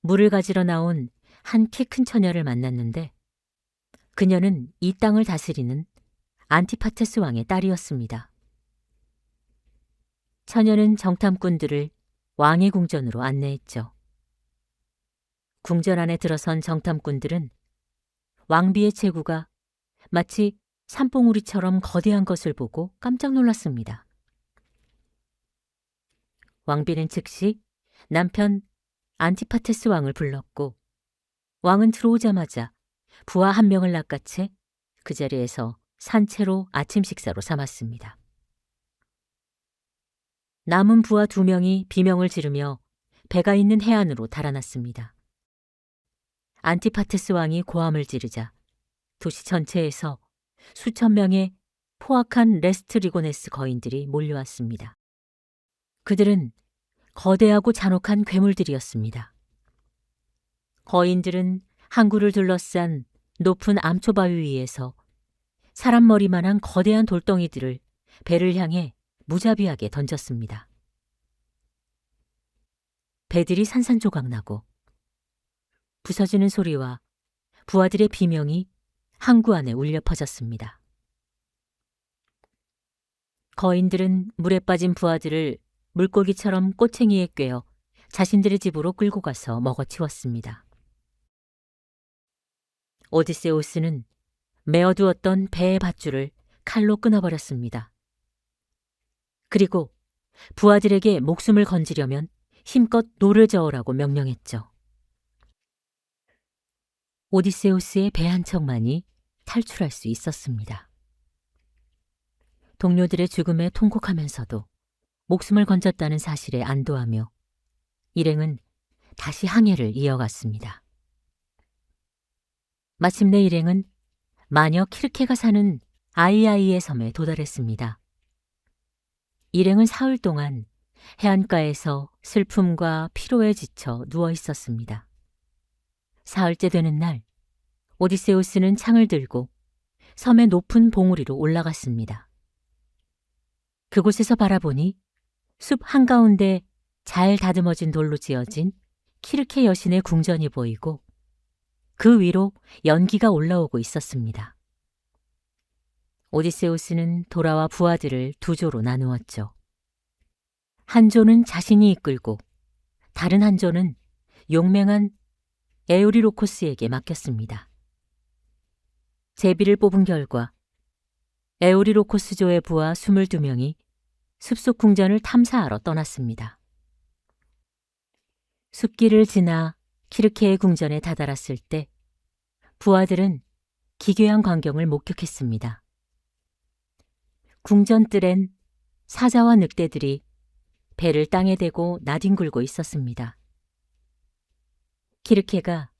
물을 가지러 나온 한 키 큰 처녀를 만났는데 그녀는 이 땅을 다스리는 안티파테스 왕의 딸이었습니다. 처녀는 정탐꾼들을 왕의 궁전으로 안내했죠. 궁전 안에 들어선 정탐꾼들은 왕비의 체구가 마치 산봉우리처럼 거대한 것을 보고 깜짝 놀랐습니다. 왕비는 즉시 남편 안티파테스 왕을 불렀고 왕은 들어오자마자 부하 1명을 낚아채 그 자리에서 산채로 아침 식사로 삼았습니다. 남은 부하 2명이 비명을 지르며 배가 있는 해안으로 달아났습니다. 안티파테스 왕이 고함을 지르자 도시 전체에서 수천 명의 포악한 레스트리고네스 거인들이 몰려왔습니다. 그들은 거대하고 잔혹한 괴물들이었습니다. 거인들은 항구를 둘러싼 높은 암초바위 위에서 사람 머리만한 거대한 돌덩이들을 배를 향해 무자비하게 던졌습니다. 배들이 산산조각나고 부서지는 소리와 부하들의 비명이 항구 안에 울려 퍼졌습니다. 거인들은 물에 빠진 부하들을 물고기처럼 꼬챙이에 꿰어 자신들의 집으로 끌고 가서 먹어치웠습니다. 오디세우스는 메어두었던 배의 밧줄을 칼로 끊어버렸습니다. 그리고 부하들에게 목숨을 건지려면 힘껏 노를 저으라고 명령했죠. 오디세우스의 배 한 척만이 탈출할 수 있었습니다. 동료들의 죽음에 통곡하면서도 목숨을 건졌다는 사실에 안도하며 일행은 다시 항해를 이어갔습니다. 마침내 일행은 마녀 키르케가 사는 아이아이의 섬에 도달했습니다. 일행은 사흘 동안 해안가에서 슬픔과 피로에 지쳐 누워 있었습니다. 사흘째 되는 날, 오디세우스는 창을 들고 섬의 높은 봉우리로 올라갔습니다. 그곳에서 바라보니 숲 한가운데 잘 다듬어진 돌로 지어진 키르케 여신의 궁전이 보이고 그 위로 연기가 올라오고 있었습니다. 오디세우스는 돌아와 부하들을 두 조로 나누었죠. 한 조는 자신이 이끌고 다른 한 조는 용맹한 에우리로코스에게 맡겼습니다. 제비를 뽑은 결과 에우리로코스조의 부하 22명이 숲속 궁전을 탐사하러 떠났습니다. 숲길을 지나 키르케의 궁전에 다다랐을 때 부하들은 기괴한 광경을 목격했습니다. 궁전 뜰엔 사자와 늑대들이 배를 땅에 대고 나뒹굴고 있었습니다. 키르케가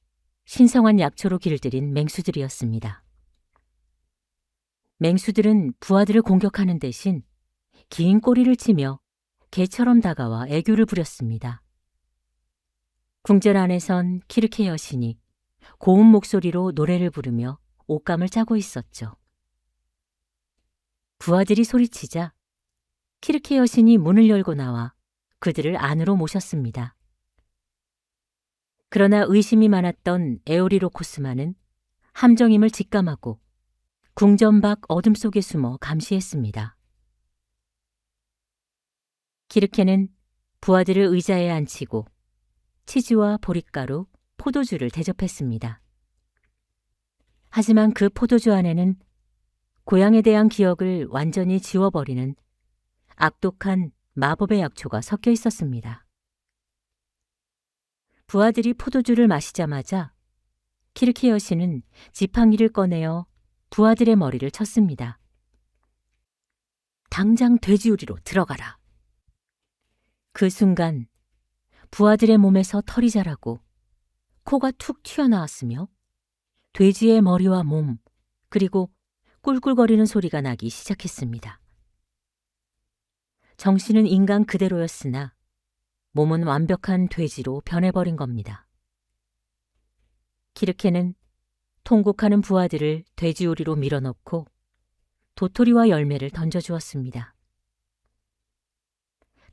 신성한 약초로 길들인 맹수들이었습니다. 맹수들은 부하들을 공격하는 대신 긴 꼬리를 치며 개처럼 다가와 애교를 부렸습니다. 궁전 안에선 키르케 여신이 고운 목소리로 노래를 부르며 옷감을 짜고 있었죠. 부하들이 소리치자 키르케 여신이 문을 열고 나와 그들을 안으로 모셨습니다. 그러나 의심이 많았던 에오리로코스만은 함정임을 직감하고 궁전 밖 어둠 속에 숨어 감시했습니다. 키르케는 부하들을 의자에 앉히고 치즈와 보릿가루, 포도주를 대접했습니다. 하지만 그 포도주 안에는 고향에 대한 기억을 완전히 지워버리는 악독한 마법의 약초가 섞여 있었습니다. 부하들이 포도주를 마시자마자 키르케 여신은 지팡이를 꺼내어 부하들의 머리를 쳤습니다. 당장 돼지우리로 들어가라. 그 순간 부하들의 몸에서 털이 자라고 코가 툭 튀어나왔으며 돼지의 머리와 몸 그리고 꿀꿀거리는 소리가 나기 시작했습니다. 정신은 인간 그대로였으나 몸은 완벽한 돼지로 변해버린 겁니다. 키르케는 통곡하는 부하들을 돼지우리로 밀어넣고 도토리와 열매를 던져주었습니다.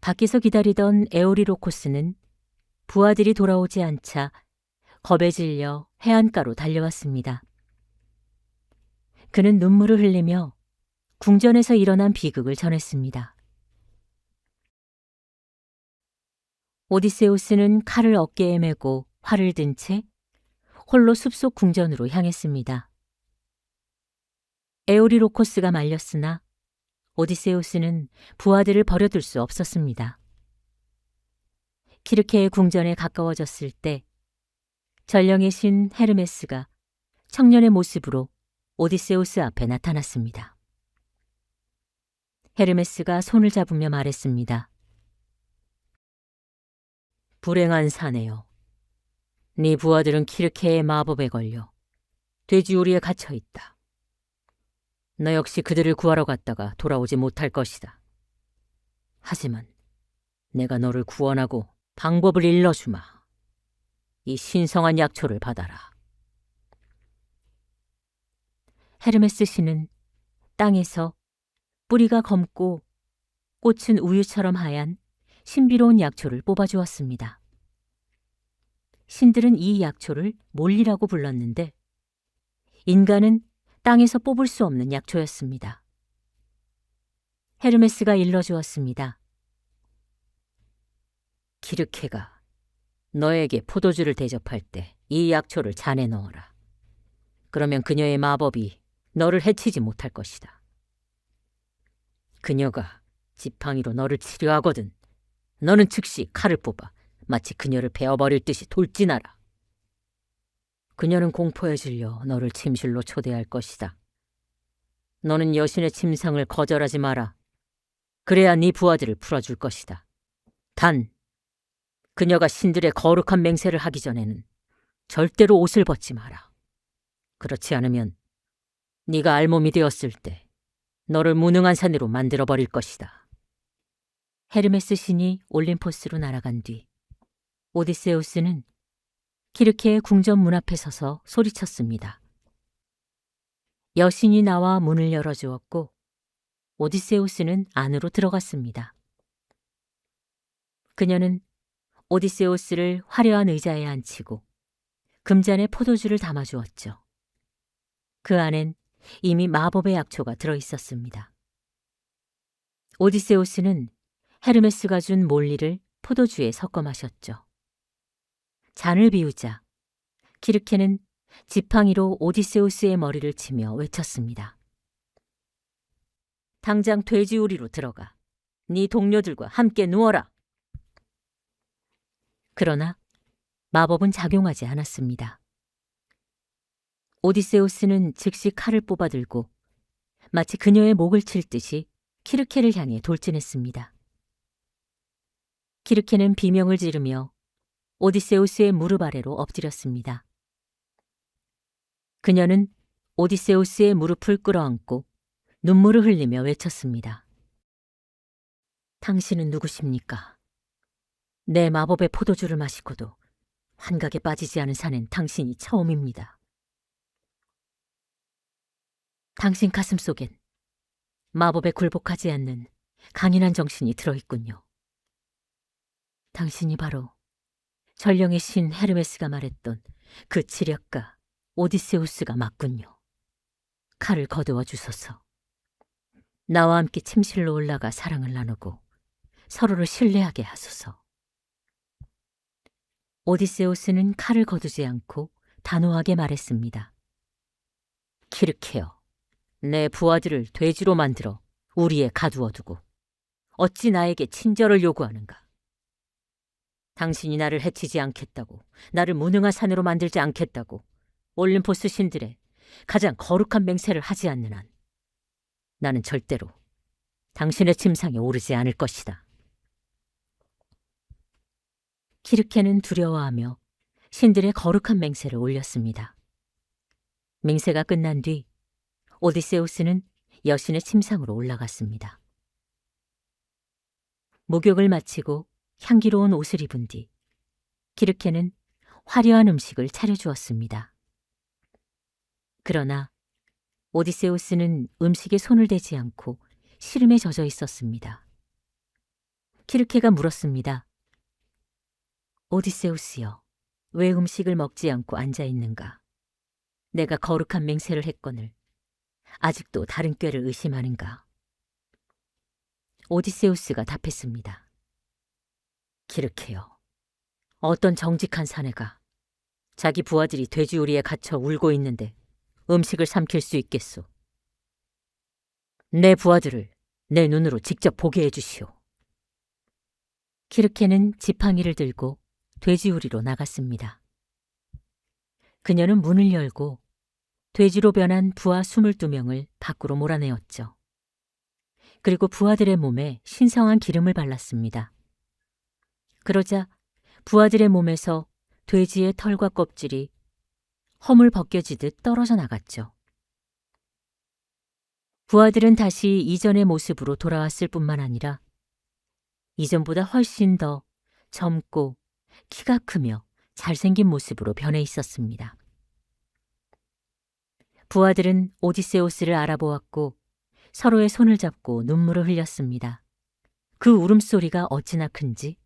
밖에서 기다리던 에오리로코스는 부하들이 돌아오지 않자 겁에 질려 해안가로 달려왔습니다. 그는 눈물을 흘리며 궁전에서 일어난 비극을 전했습니다. 오디세우스는 칼을 어깨에 메고 활을 든 채 홀로 숲속 궁전으로 향했습니다. 에오리로코스가 말렸으나 오디세우스는 부하들을 버려둘 수 없었습니다. 키르케의 궁전에 가까워졌을 때 전령의 신 헤르메스가 청년의 모습으로 오디세우스 앞에 나타났습니다. 헤르메스가 손을 잡으며 말했습니다. 불행한 사내여, 네 부하들은 키르케의 마법에 걸려 돼지우리에 갇혀 있다. 너 역시 그들을 구하러 갔다가 돌아오지 못할 것이다. 하지만 내가 너를 구원하고 방법을 일러주마. 이 신성한 약초를 받아라. 헤르메스 신은 땅에서 뿌리가 검고 꽃은 우유처럼 하얀 신비로운 약초를 뽑아주었습니다. 신들은 이 약초를 몰리라고 불렀는데 인간은 땅에서 뽑을 수 없는 약초였습니다. 헤르메스가 일러주었습니다. 키르케가 너에게 포도주를 대접할 때 이 약초를 잔에 넣어라. 그러면 그녀의 마법이 너를 해치지 못할 것이다. 그녀가 지팡이로 너를 치료하거든 너는 즉시 칼을 뽑아 마치 그녀를 베어버릴 듯이 돌진하라. 그녀는 공포에 질려 너를 침실로 초대할 것이다. 너는 여신의 침상을 거절하지 마라. 그래야 네 부하들을 풀어줄 것이다. 단, 그녀가 신들의 거룩한 맹세를 하기 전에는 절대로 옷을 벗지 마라. 그렇지 않으면 네가 알몸이 되었을 때 너를 무능한 산으로 만들어버릴 것이다. 헤르메스 신이 올림포스로 날아간 뒤 오디세우스는 키르케의 궁전 문 앞에 서서 소리쳤습니다. 여신이 나와 문을 열어주었고 오디세우스는 안으로 들어갔습니다. 그녀는 오디세우스를 화려한 의자에 앉히고 금잔에 포도주를 담아주었죠. 그 안엔 이미 마법의 약초가 들어있었습니다. 오디세우스는 헤르메스가 준 몰리를 포도주에 섞어 마셨죠. 잔을 비우자 키르케는 지팡이로 오디세우스의 머리를 치며 외쳤습니다. 당장 돼지우리로 들어가 네 동료들과 함께 누워라. 그러나 마법은 작용하지 않았습니다. 오디세우스는 즉시 칼을 뽑아들고 마치 그녀의 목을 칠 듯이 키르케를 향해 돌진했습니다. 키르케는 비명을 지르며 오디세우스의 무릎 아래로 엎드렸습니다. 그녀는 오디세우스의 무릎을 끌어안고 눈물을 흘리며 외쳤습니다. 당신은 누구십니까? 내 마법의 포도주를 마시고도 환각에 빠지지 않은 사내는 당신이 처음입니다. 당신 가슴 속엔 마법에 굴복하지 않는 강인한 정신이 들어있군요. 당신이 바로 전령의 신 헤르메스가 말했던 그 지략가 오디세우스가 맞군요. 칼을 거두어 주소서. 나와 함께 침실로 올라가 사랑을 나누고 서로를 신뢰하게 하소서. 오디세우스는 칼을 거두지 않고 단호하게 말했습니다. 키르케여, 내 부하들을 돼지로 만들어 우리에 가두어 두고 어찌 나에게 친절을 요구하는가? 당신이 나를 해치지 않겠다고, 나를 무능한 산으로 만들지 않겠다고 올림포스 신들의 가장 거룩한 맹세를 하지 않는 한 나는 절대로 당신의 침상에 오르지 않을 것이다. 키르케는 두려워하며 신들의 거룩한 맹세를 올렸습니다. 맹세가 끝난 뒤 오디세우스는 여신의 침상으로 올라갔습니다. 목욕을 마치고 향기로운 옷을 입은 뒤 키르케는 화려한 음식을 차려주었습니다. 그러나 오디세우스는 음식에 손을 대지 않고 시름에 젖어 있었습니다. 키르케가 물었습니다. 오디세우스여, 왜 음식을 먹지 않고 앉아 있는가? 내가 거룩한 맹세를 했거늘 아직도 다른 꾀를 의심하는가? 오디세우스가 답했습니다. 키르케여, 어떤 정직한 사내가 자기 부하들이 돼지우리에 갇혀 울고 있는데 음식을 삼킬 수 있겠소? 내 부하들을 내 눈으로 직접 보게 해주시오. 키르케는 지팡이를 들고 돼지우리로 나갔습니다. 그녀는 문을 열고 돼지로 변한 부하 22명을 밖으로 몰아내었죠. 그리고 부하들의 몸에 신성한 기름을 발랐습니다. 그러자 부하들의 몸에서 돼지의 털과 껍질이 허물 벗겨지듯 떨어져 나갔죠. 부하들은 다시 이전의 모습으로 돌아왔을 뿐만 아니라 이전보다 훨씬 더 젊고 키가 크며 잘생긴 모습으로 변해 있었습니다. 부하들은 오디세우스를 알아보았고 서로의 손을 잡고 눈물을 흘렸습니다. 그 울음소리가 어찌나 큰지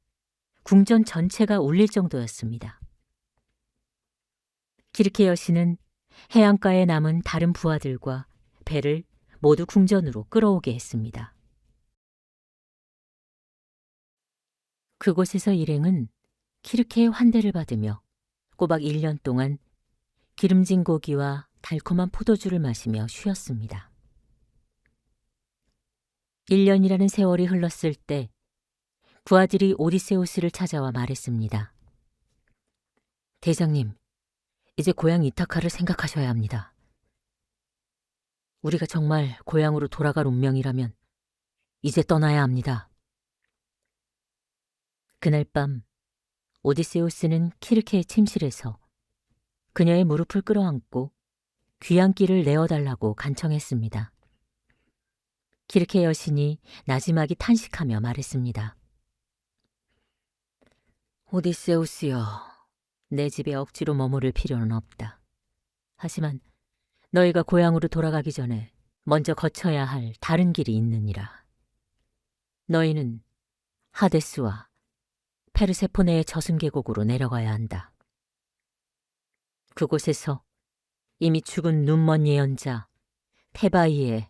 궁전 전체가 울릴 정도였습니다. 키르케 여신은 해안가에 남은 다른 부하들과 배를 모두 궁전으로 끌어오게 했습니다. 그곳에서 일행은 키르케의 환대를 받으며 꼬박 1년 동안 기름진 고기와 달콤한 포도주를 마시며 쉬었습니다. 1년이라는 세월이 흘렀을 때 부하들이 오디세우스를 찾아와 말했습니다. 대장님, 이제 고향 이타카를 생각하셔야 합니다. 우리가 정말 고향으로 돌아갈 운명이라면 이제 떠나야 합니다. 그날 밤 오디세우스는 키르케의 침실에서 그녀의 무릎을 끌어안고 귀향길을 내어달라고 간청했습니다. 키르케 여신이 나지막이 탄식하며 말했습니다. 오디세우스여, 내 집에 억지로 머무를 필요는 없다. 하지만 너희가 고향으로 돌아가기 전에 먼저 거쳐야 할 다른 길이 있느니라. 너희는 하데스와 페르세포네의 저승계곡으로 내려가야 한다. 그곳에서 이미 죽은 눈먼 예언자 테바이의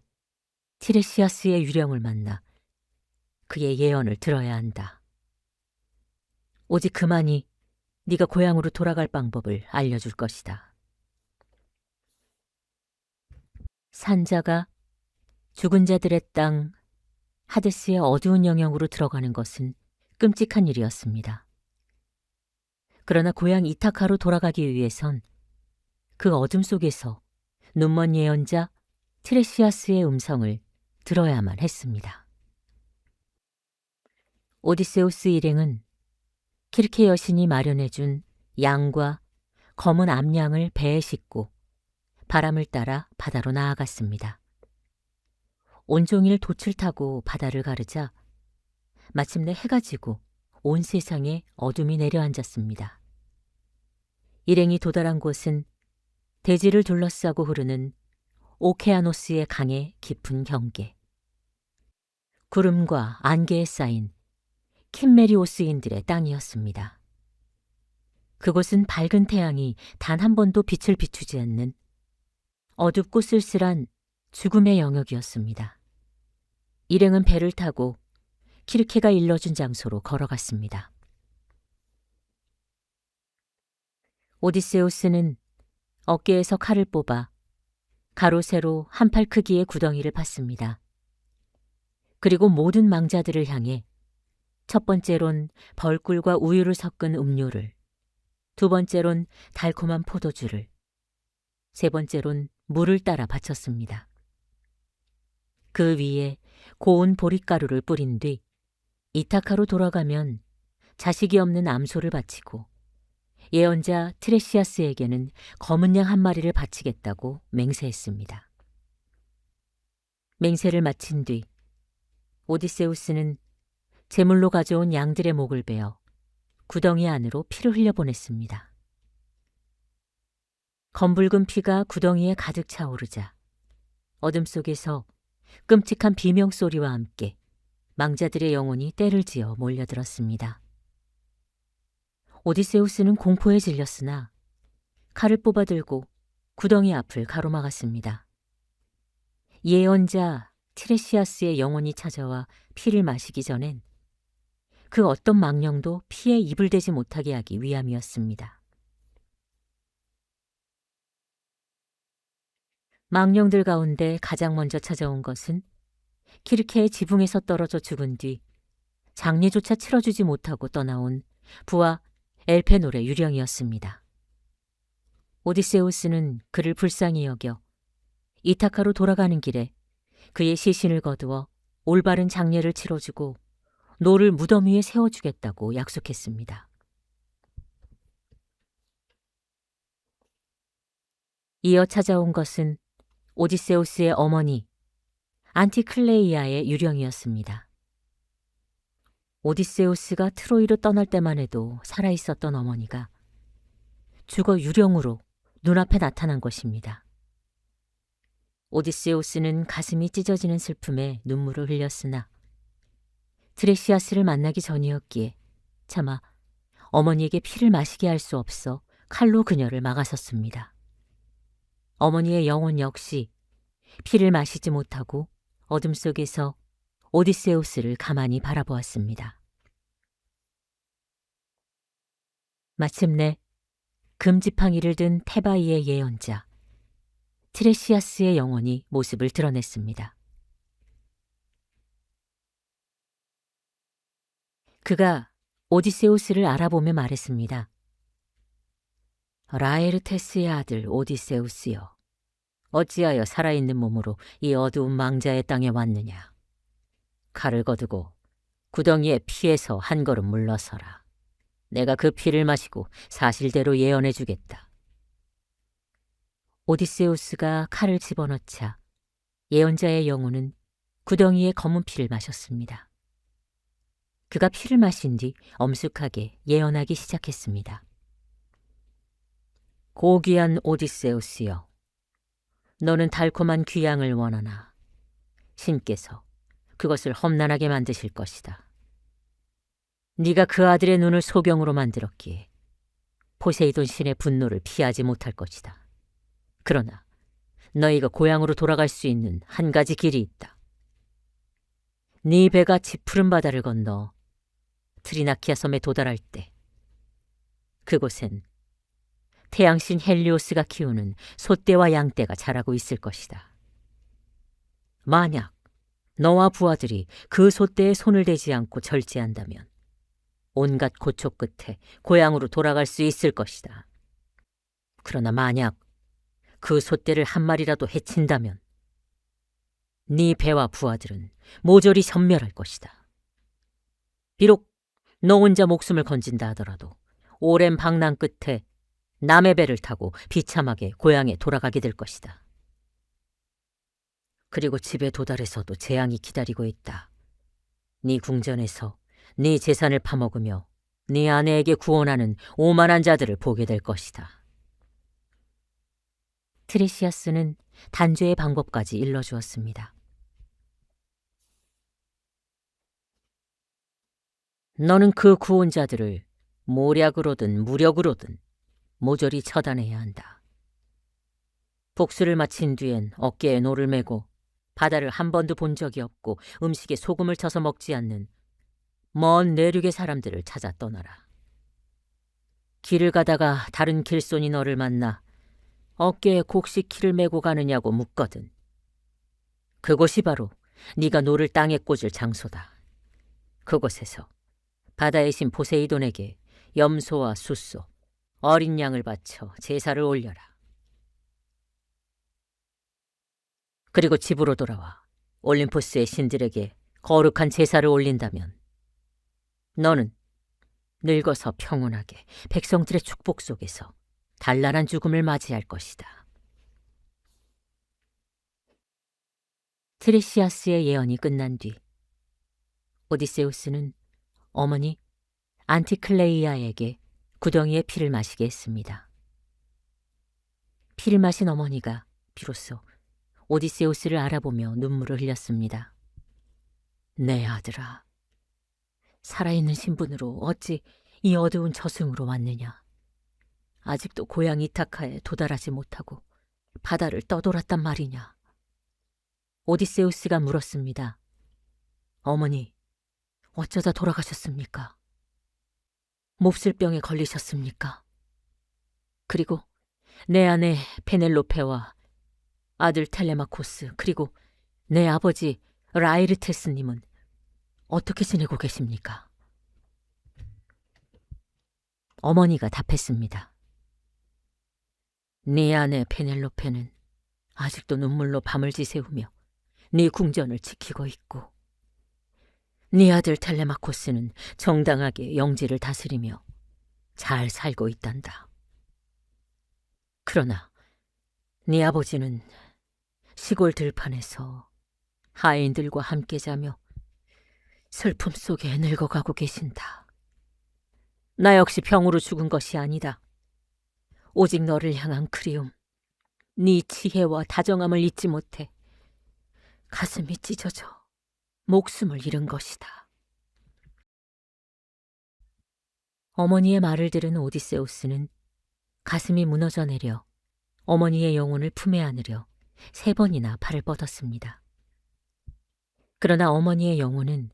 티레시아스의 유령을 만나 그의 예언을 들어야 한다. 오직 그만이 네가 고향으로 돌아갈 방법을 알려줄 것이다. 산자가 죽은 자들의 땅 하데스의 어두운 영역으로 들어가는 것은 끔찍한 일이었습니다. 그러나 고향 이타카로 돌아가기 위해선 그 어둠 속에서 눈먼 예언자 티레시아스의 음성을 들어야만 했습니다. 오디세우스 일행은 키르케 여신이 마련해준 양과 검은 암양을 배에 싣고 바람을 따라 바다로 나아갔습니다. 온종일 돛을 타고 바다를 가르자 마침내 해가 지고 온 세상에 어둠이 내려앉았습니다. 일행이 도달한 곳은 대지를 둘러싸고 흐르는 오케아노스의 강의 깊은 경계. 구름과 안개에 쌓인 킴메리오스인들의 땅이었습니다. 그곳은 밝은 태양이 단 한 번도 빛을 비추지 않는 어둡고 쓸쓸한 죽음의 영역이었습니다. 일행은 배를 타고 키르케가 일러준 장소로 걸어갔습니다. 오디세우스는 어깨에서 칼을 뽑아 가로 세로 한 팔 크기의 구덩이를 팠습니다. 그리고 모든 망자들을 향해 첫 번째론 벌꿀과 우유를 섞은 음료를, 두 번째론 달콤한 포도주를, 세 번째론 물을 따라 바쳤습니다. 그 위에 고운 보릿가루를 뿌린 뒤 이타카로 돌아가면 자식이 없는 암소를 바치고 예언자 트레시아스에게는 검은 양 한 마리를 바치겠다고 맹세했습니다. 맹세를 마친 뒤 오디세우스는 제물로 가져온 양들의 목을 베어 구덩이 안으로 피를 흘려보냈습니다. 검붉은 피가 구덩이에 가득 차오르자 어둠 속에서 끔찍한 비명소리와 함께 망자들의 영혼이 떼를 지어 몰려들었습니다. 오디세우스는 공포에 질렸으나 칼을 뽑아들고 구덩이 앞을 가로막았습니다. 예언자 티레시아스의 영혼이 찾아와 피를 마시기 전엔 그 어떤 망령도 피에 입을 대지 못하게 하기 위함이었습니다. 망령들 가운데 가장 먼저 찾아온 것은 키르케의 지붕에서 떨어져 죽은 뒤 장례조차 치러주지 못하고 떠나온 부하 엘페놀의 유령이었습니다. 오디세우스는 그를 불쌍히 여겨 이타카로 돌아가는 길에 그의 시신을 거두어 올바른 장례를 치러주고 노를 무덤 위에 세워주겠다고 약속했습니다. 이어 찾아온 것은 오디세우스의 어머니 안티클레이아의 유령이었습니다. 오디세우스가 트로이로 떠날 때만 해도 살아있었던 어머니가 죽어 유령으로 눈앞에 나타난 것입니다. 오디세우스는 가슴이 찢어지는 슬픔에 눈물을 흘렸으나 트레시아스를 만나기 전이었기에 차마 어머니에게 피를 마시게 할 수 없어 칼로 그녀를 막아섰습니다. 어머니의 영혼 역시 피를 마시지 못하고 어둠 속에서 오디세우스를 가만히 바라보았습니다. 마침내 금지팡이를 든 테바이의 예언자 티레시아스의 영혼이 모습을 드러냈습니다. 그가 오디세우스를 알아보며 말했습니다. 라에르테스의 아들 오디세우스여, 어찌하여 살아있는 몸으로 이 어두운 망자의 땅에 왔느냐. 칼을 거두고 구덩이에 피해서 한 걸음 물러서라. 내가 그 피를 마시고 사실대로 예언해 주겠다. 오디세우스가 칼을 집어넣자 예언자의 영혼은 구덩이의 검은 피를 마셨습니다. 그가 피를 마신 뒤 엄숙하게 예언하기 시작했습니다. 고귀한 오디세우스여, 너는 달콤한 귀향을 원하나 신께서 그것을 험난하게 만드실 것이다. 네가 그 아들의 눈을 소경으로 만들었기에 포세이돈 신의 분노를 피하지 못할 것이다. 그러나 너희가 고향으로 돌아갈 수 있는 한 가지 길이 있다. 네 배가 짙푸른 바다를 건너 트리나키아 섬에 도달할 때 그곳엔 태양신 헬리오스가 키우는 소떼와 양떼가 자라고 있을 것이다. 만약 너와 부하들이 그 소떼에 손을 대지 않고 절제한다면 온갖 고초 끝에 고향으로 돌아갈 수 있을 것이다. 그러나 만약 그 소떼를 한 마리라도 해친다면 네 배와 부하들은 모조리 섬멸할 것이다. 비록 너 혼자 목숨을 건진다 하더라도 오랜 방랑 끝에 남의 배를 타고 비참하게 고향에 돌아가게 될 것이다. 그리고 집에 도달해서도 재앙이 기다리고 있다. 네 궁전에서 네 재산을 파먹으며 네 아내에게 구원하는 오만한 자들을 보게 될 것이다. 트레시아스는 단죄의 방법까지 일러주었습니다. 너는 그 구원자들을 모략으로든 무력으로든 모조리 처단해야 한다. 복수를 마친 뒤엔 어깨에 노를 메고 바다를 한 번도 본 적이 없고 음식에 소금을 쳐서 먹지 않는 먼 내륙의 사람들을 찾아 떠나라. 길을 가다가 다른 길손이 너를 만나 어깨에 곡식 키를 메고 가느냐고 묻거든. 그곳이 바로 네가 노를 땅에 꽂을 장소다. 그곳에서 바다의 신 포세이돈에게 염소와 숫소, 어린 양을 바쳐 제사를 올려라. 그리고 집으로 돌아와 올림포스의 신들에게 거룩한 제사를 올린다면 너는 늙어서 평온하게 백성들의 축복 속에서 단란한 죽음을 맞이할 것이다. 트레시아스의 예언이 끝난 뒤 오디세우스는 어머니 안티클레이아에게 구덩이의 피를 마시게 했습니다. 피를 마신 어머니가 비로소 오디세우스를 알아보며 눈물을 흘렸습니다. 내 아들아, 살아있는 신분으로 어찌 이 어두운 저승으로 왔느냐. 아직도 고향 이타카에 도달하지 못하고 바다를 떠돌았단 말이냐. 오디세우스가 물었습니다. 어머니, 어쩌다 돌아가셨습니까? 몹쓸 병에 걸리셨습니까? 그리고 내 아내 페넬로페와 아들 텔레마코스 그리고 내 아버지 라이르테스님은 어떻게 지내고 계십니까? 어머니가 답했습니다. 네 아내 페넬로페는 아직도 눈물로 밤을 지새우며 네 궁전을 지키고 있고 네 아들 텔레마코스는 정당하게 영지를 다스리며 잘 살고 있단다. 그러나 네 아버지는 시골 들판에서 하인들과 함께 자며 슬픔 속에 늙어가고 계신다. 나 역시 병으로 죽은 것이 아니다. 오직 너를 향한 그리움, 네 지혜와 다정함을 잊지 못해 가슴이 찢어져 목숨을 잃은 것이다. 어머니의 말을 들은 오디세우스는 가슴이 무너져 내려 어머니의 영혼을 품에 안으려 3번이나 발을 뻗었습니다. 그러나 어머니의 영혼은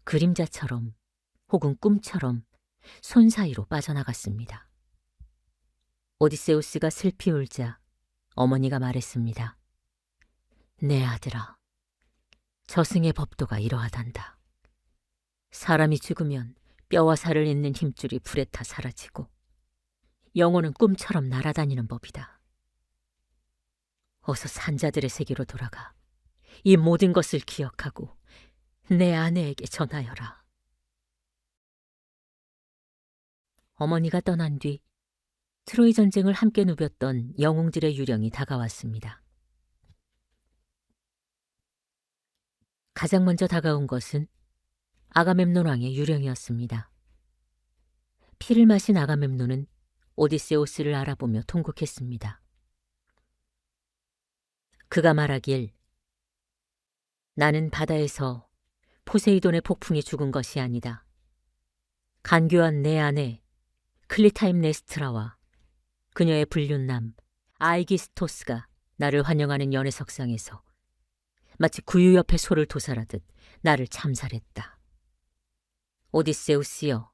그림자처럼 혹은 꿈처럼 손 사이로 빠져나갔습니다. 오디세우스가 슬피 울자 어머니가 말했습니다. 내 아들아, 저승의 법도가 이러하단다. 사람이 죽으면 뼈와 살을 잇는 힘줄이 불에 타 사라지고 영혼은 꿈처럼 날아다니는 법이다. 어서 산자들의 세계로 돌아가 이 모든 것을 기억하고 내 아내에게 전하여라. 어머니가 떠난 뒤 트로이 전쟁을 함께 누볐던 영웅들의 유령이 다가왔습니다. 가장 먼저 다가온 것은 아가멤논 왕의 유령이었습니다. 피를 마신 아가멤논은 오디세우스를 알아보며 통곡했습니다. 그가 말하길, 나는 바다에서 포세이돈의 폭풍에 죽은 것이 아니다. 간교한 내 아내 클리타임네스트라와 그녀의 불륜남 아이기스토스가 나를 환영하는 연회석상에서 마치 구유 옆에 소를 도살하듯 나를 참살했다. 오디세우스여,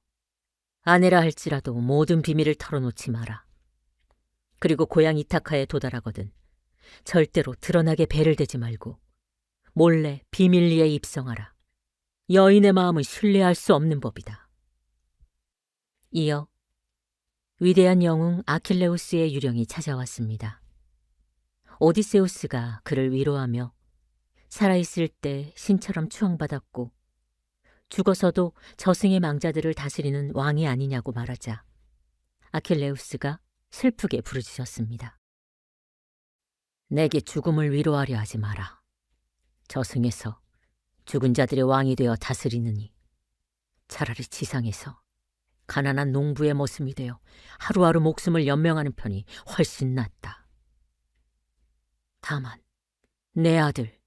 아내라 할지라도 모든 비밀을 털어놓지 마라. 그리고 고향 이타카에 도달하거든 절대로 드러나게 배를 대지 말고 몰래 비밀리에 입성하라. 여인의 마음은 신뢰할 수 없는 법이다. 이어 위대한 영웅 아킬레우스의 유령이 찾아왔습니다. 오디세우스가 그를 위로하며 살아있을 때 신처럼 추앙받았고 죽어서도 저승의 망자들을 다스리는 왕이 아니냐고 말하자 아킬레우스가 슬프게 부르짖었습니다. 내게 죽음을 위로하려 하지 마라. 저승에서 죽은 자들의 왕이 되어 다스리느니 차라리 지상에서 가난한 농부의 모습이 되어 하루하루 목숨을 연명하는 편이 훨씬 낫다. 다만 내 아들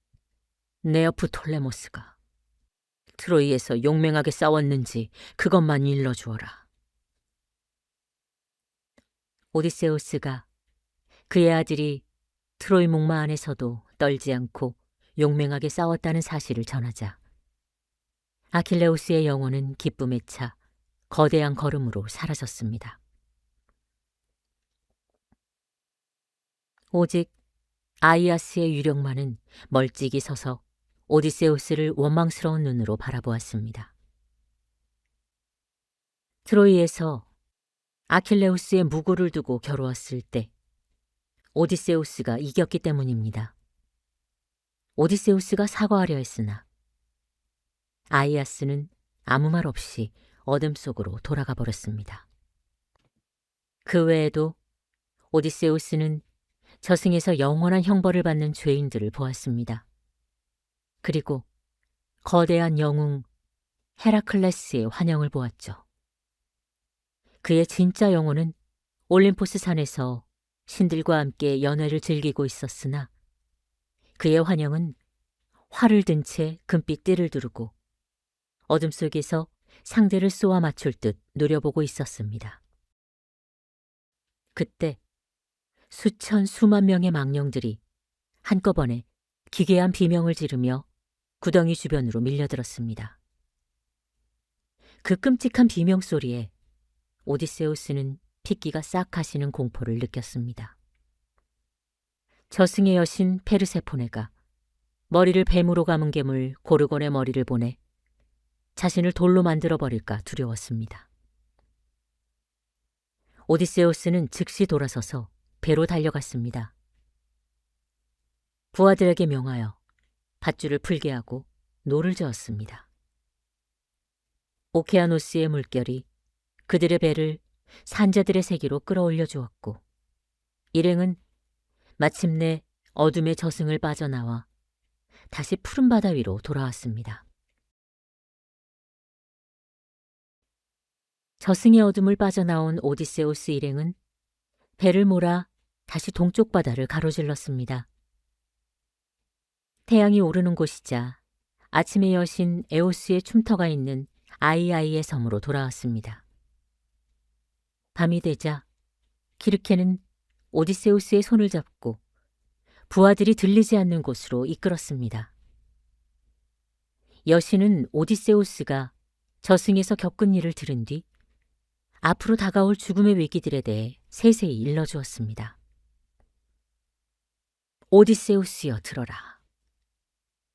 네오프톨레모스가 트로이에서 용맹하게 싸웠는지 그것만 일러주어라. 오디세우스가 그의 아들이 트로이 목마 안에서도 떨지 않고 용맹하게 싸웠다는 사실을 전하자 아킬레우스의 영혼은 기쁨에 차 거대한 걸음으로 사라졌습니다. 오직 아이아스의 유령만은 멀찍이 서서 오디세우스를 원망스러운 눈으로 바라보았습니다. 트로이에서 아킬레우스의 무고를 두고 겨루었을 때 오디세우스가 이겼기 때문입니다. 오디세우스가 사과하려 했으나 아이아스는 아무 말 없이 어둠 속으로 돌아가 버렸습니다. 그 외에도 오디세우스는 저승에서 영원한 형벌을 받는 죄인들을 보았습니다. 그리고 거대한 영웅 헤라클레스의 환영을 보았죠. 그의 진짜 영혼은 올림포스 산에서 신들과 함께 연회를 즐기고 있었으나 그의 환영은 활을 든 채 금빛 띠를 두르고 어둠 속에서 상대를 쏘아 맞출 듯 노려보고 있었습니다. 그때 수천 수만 명의 망령들이 한꺼번에 기괴한 비명을 지르며 구덩이 주변으로 밀려들었습니다. 그 끔찍한 비명 소리에 오디세우스는 핏기가 싹 가시는 공포를 느꼈습니다. 저승의 여신 페르세포네가 머리를 뱀으로 감은 괴물 고르곤의 머리를 보내 자신을 돌로 만들어버릴까 두려웠습니다. 오디세우스는 즉시 돌아서서 배로 달려갔습니다. 부하들에게 명하여 밧줄을 풀게 하고 노를 저었습니다. 오케아노스의 물결이 그들의 배를 산자들의 세계로 끌어올려 주었고 일행은 마침내 어둠의 저승을 빠져나와 다시 푸른 바다 위로 돌아왔습니다. 저승의 어둠을 빠져나온 오디세우스 일행은 배를 몰아 다시 동쪽 바다를 가로질렀습니다. 태양이 오르는 곳이자 아침의 여신 에오스의 춤터가 있는 아이아이의 섬으로 돌아왔습니다. 밤이 되자 키르케는 오디세우스의 손을 잡고 부하들이 들리지 않는 곳으로 이끌었습니다. 여신은 오디세우스가 저승에서 겪은 일을 들은 뒤 앞으로 다가올 죽음의 위기들에 대해 세세히 일러주었습니다. 오디세우스여 들어라.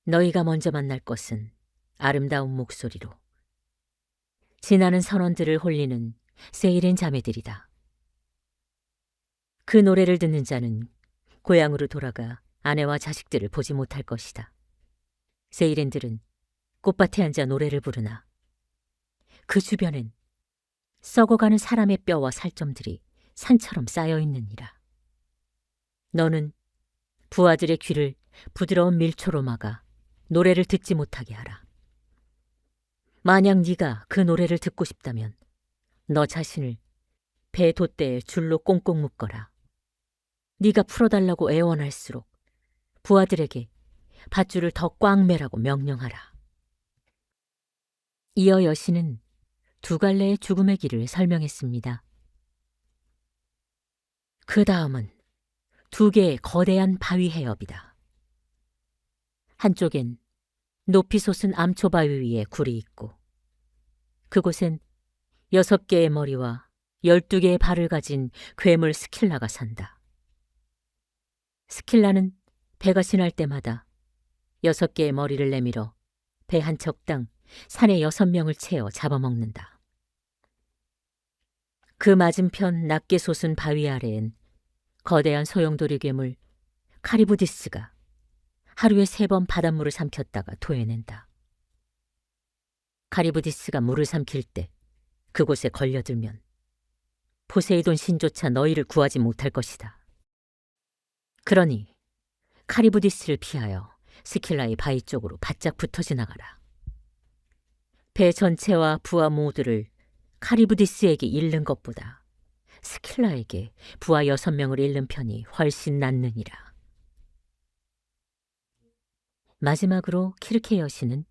너희가 먼저 만날 것은 아름다운 목소리로 지나는 선원들을 홀리는 세이렌 자매들이다. 그 노래를 듣는 자는 고향으로 돌아가 아내와 자식들을 보지 못할 것이다. 세이렌들은 꽃밭에 앉아 노래를 부르나 그 주변엔 썩어가는 사람의 뼈와 살점들이 산처럼 쌓여 있느니라. 너는 부하들의 귀를 부드러운 밀초로 막아 노래를 듣지 못하게 하라. 만약 네가 그 노래를 듣고 싶다면 너 자신을 배 돛대에 줄로 꽁꽁 묶어라. 네가 풀어달라고 애원할수록 부하들에게 밧줄을 더 꽉 매라고 명령하라. 이어 여신은 두 갈래의 죽음의 길을 설명했습니다. 그 다음은 두 개의 거대한 바위 해협이다. 한쪽엔 높이 솟은 암초 바위 위에 굴이 있고 그곳엔 6개의 머리와 12개의 발을 가진 괴물 스킬라가 산다. 스킬라는 배가 지날 때마다 6개의 머리를 내밀어 배 한 척당 산의 6명을 채워 잡아먹는다. 그 맞은편 낮게 솟은 바위 아래엔 거대한 소용돌이 괴물 카리부디스가 하루에 3번 바닷물을 삼켰다가 토해낸다. 카리부디스가 물을 삼킬 때 그곳에 걸려들면 포세이돈 신조차 너희를 구하지 못할 것이다. 그러니 카리부디스를 피하여 스킬라의 바위 쪽으로 바짝 붙어 지나가라. 배 전체와 부하 모두를 카리부디스에게 잃는 것보다 스킬라에게 부하 6명을 잃는 편이 훨씬 낫느니라. 마지막으로 키르케 여신은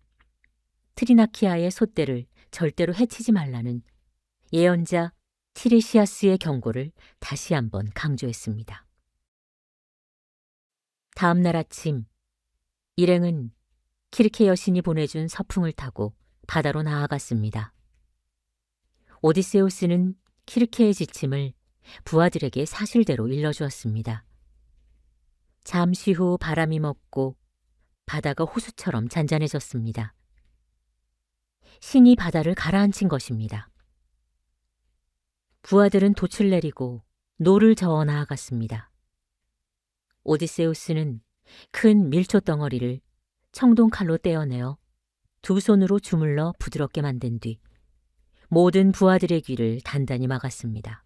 트리나키아의 솥대를 절대로 해치지 말라는 예언자 티레시아스의 경고를 다시 한번 강조했습니다. 다음 날 아침, 일행은 키르케 여신이 보내준 서풍을 타고 바다로 나아갔습니다. 오디세우스는 키르케의 지침을 부하들에게 사실대로 일러주었습니다. 잠시 후 바람이 멎고 바다가 호수처럼 잔잔해졌습니다. 신이 바다를 가라앉힌 것입니다. 부하들은 돛을 내리고 노를 저어 나아갔습니다. 오디세우스는 큰 밀초 덩어리를 청동칼로 떼어내어 두 손으로 주물러 부드럽게 만든 뒤 모든 부하들의 귀를 단단히 막았습니다.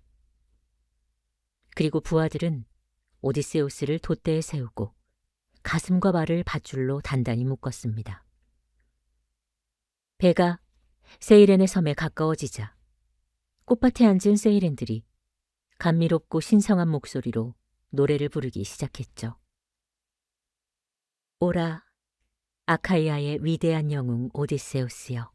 그리고 부하들은 오디세우스를 돛대에 세우고 가슴과 발을 밧줄로 단단히 묶었습니다. 배가 세이렌의 섬에 가까워지자 꽃밭에 앉은 세이렌들이 감미롭고 신성한 목소리로 노래를 부르기 시작했죠. 오라, 아카이아의 위대한 영웅 오디세우스여.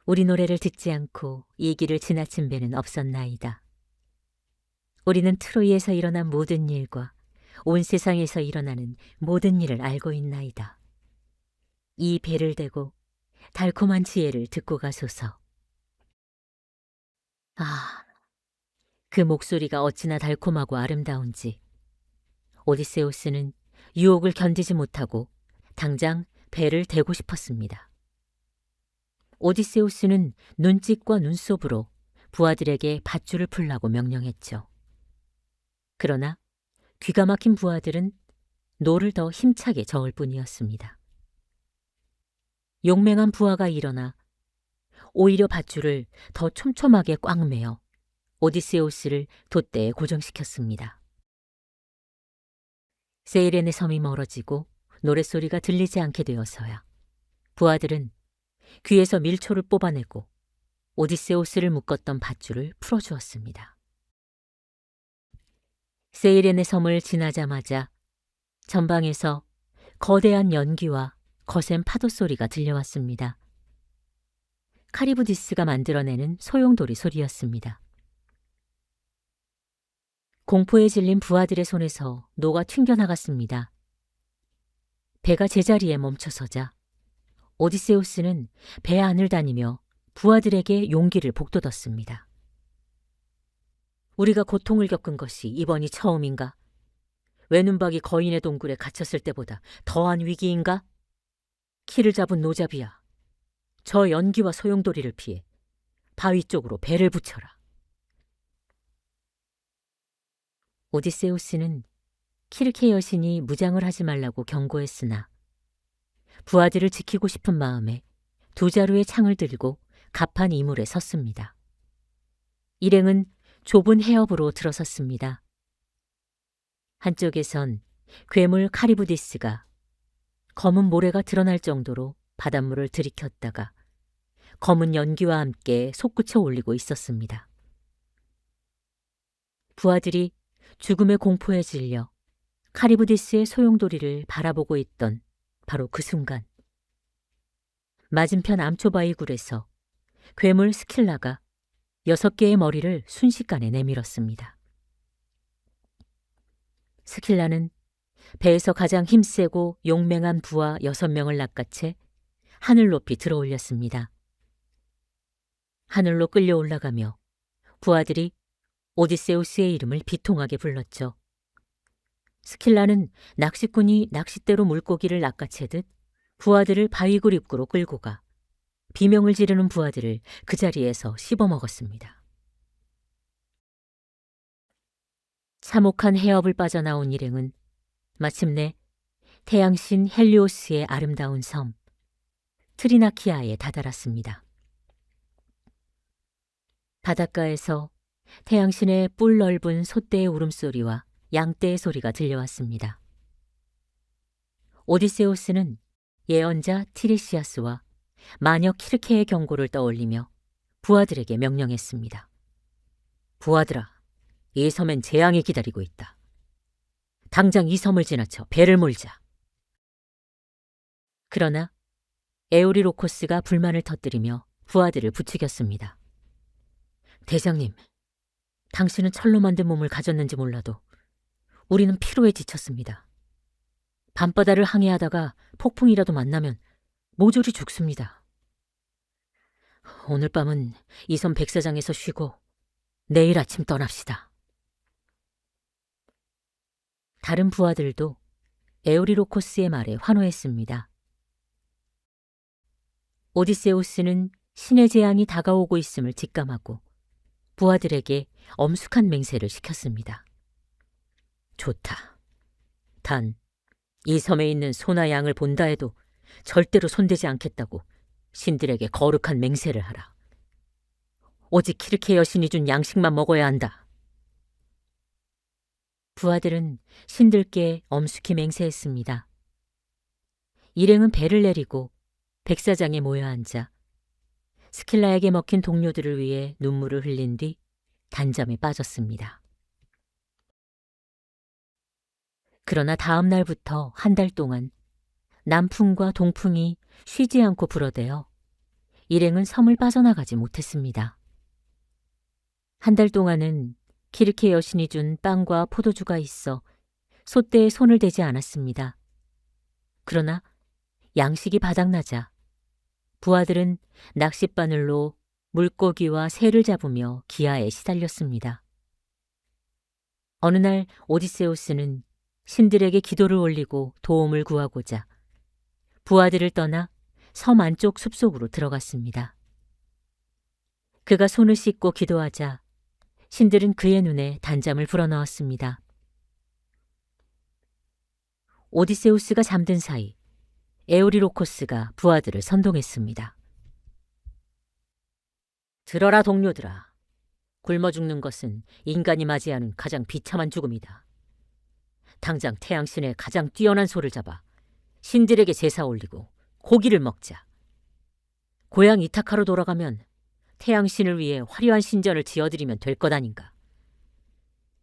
우리 노래를 듣지 않고 이 길을 지나친 배는 없었나이다. 우리는 트로이에서 일어난 모든 일과 온 세상에서 일어나는 모든 일을 알고 있나이다. 이 배를 대고 달콤한 지혜를 듣고 가소서. 아, 그 목소리가 어찌나 달콤하고 아름다운지 오디세우스는 유혹을 견디지 못하고 당장 배를 대고 싶었습니다. 오디세우스는 눈짓과 눈썹으로 부하들에게 밧줄을 풀라고 명령했죠. 그러나 귀가 막힌 부하들은 노를 더 힘차게 저을 뿐이었습니다. 용맹한 부하가 일어나 오히려 밧줄을 더 촘촘하게 꽉 매어 오디세우스를 돛대에 고정시켰습니다. 세이렌의 섬이 멀어지고 노랫소리가 들리지 않게 되어서야 부하들은 귀에서 밀초를 뽑아내고 오디세우스를 묶었던 밧줄을 풀어주었습니다. 세이렌의 섬을 지나자마자 전방에서 거대한 연기와 거센 파도 소리가 들려왔습니다. 카리부디스가 만들어내는 소용돌이 소리였습니다. 공포에 질린 부하들의 손에서 노가 튕겨나갔습니다. 배가 제자리에 멈춰서자 오디세우스는 배 안을 다니며 부하들에게 용기를 북돋았습니다. 우리가 고통을 겪은 것이 이번이 처음인가? 외눈박이 거인의 동굴에 갇혔을 때보다 더한 위기인가? 키를 잡은 노잡이야. 저 연기와 소용돌이를 피해 바위 쪽으로 배를 붙여라. 오디세우스는 키르케 여신이 무장을 하지 말라고 경고했으나 부하들을 지키고 싶은 마음에 두 자루의 창을 들고 갑판 이물에 섰습니다. 일행은 좁은 해협으로 들어섰습니다. 한쪽에선 괴물 카리부디스가 검은 모래가 드러날 정도로 바닷물을 들이켰다가 검은 연기와 함께 솟구쳐 올리고 있었습니다. 부하들이 죽음의 공포에 질려 카리부디스의 소용돌이를 바라보고 있던 바로 그 순간 맞은편 암초바위 굴에서 괴물 스킬라가 6개의 머리를 순식간에 내밀었습니다. 스킬라는 배에서 가장 힘세고 용맹한 부하 6명을 낚아채 하늘 높이 들어올렸습니다. 하늘로 끌려 올라가며 부하들이 오디세우스의 이름을 비통하게 불렀죠. 스킬라는 낚시꾼이 낚싯대로 물고기를 낚아채듯 부하들을 바위굴 입구로 끌고 가 비명을 지르는 부하들을 그 자리에서 씹어먹었습니다. 참혹한 해협을 빠져나온 일행은 마침내 태양신 헬리오스의 아름다운 섬 트리나키아에 다다랐습니다. 바닷가에서 태양신의 뿔 넓은 솥대의 울음소리와 양떼의 소리가 들려왔습니다. 오디세우스는 예언자 티리시아스와 마녀 키르케의 경고를 떠올리며 부하들에게 명령했습니다. 부하들아, 이 섬엔 재앙이 기다리고 있다. 당장 이 섬을 지나쳐 배를 몰자. 그러나 에우리로코스가 불만을 터뜨리며 부하들을 부추겼습니다. 대장님, 당신은 철로 만든 몸을 가졌는지 몰라도 우리는 피로에 지쳤습니다. 밤바다를 항해하다가 폭풍이라도 만나면 모조리 죽습니다. 오늘 밤은 이 섬 백사장에서 쉬고 내일 아침 떠납시다. 다른 부하들도 에우리로코스의 말에 환호했습니다. 오디세우스는 신의 재앙이 다가오고 있음을 직감하고 부하들에게 엄숙한 맹세를 시켰습니다. 좋다. 단, 이 섬에 있는 소나 양을 본다 해도 절대로 손대지 않겠다고 신들에게 거룩한 맹세를 하라. 오직 키르케 여신이 준 양식만 먹어야 한다. 부하들은 신들께 엄숙히 맹세했습니다. 일행은 배를 내리고 백사장에 모여 앉아 스킬라에게 먹힌 동료들을 위해 눈물을 흘린 뒤 단잠에 빠졌습니다. 그러나 다음 날부터 한 달 동안 남풍과 동풍이 쉬지 않고 불어대어 일행은 섬을 빠져나가지 못했습니다. 한 달 동안은 키르케 여신이 준 빵과 포도주가 있어 솥대에 손을 대지 않았습니다. 그러나 양식이 바닥나자 부하들은 낚싯바늘로 물고기와 새를 잡으며 기아에 시달렸습니다. 어느 날 오디세우스는 신들에게 기도를 올리고 도움을 구하고자 부하들을 떠나 섬 안쪽 숲속으로 들어갔습니다. 그가 손을 씻고 기도하자 신들은 그의 눈에 단잠을 불어넣었습니다. 오디세우스가 잠든 사이 에우리로코스가 부하들을 선동했습니다. 들어라 동료들아. 굶어 죽는 것은 인간이 맞이하는 가장 비참한 죽음이다. 당장 태양신의 가장 뛰어난 소를 잡아 신들에게 제사 올리고 고기를 먹자. 고향 이타카로 돌아가면 태양신을 위해 화려한 신전을 지어드리면 될 것 아닌가.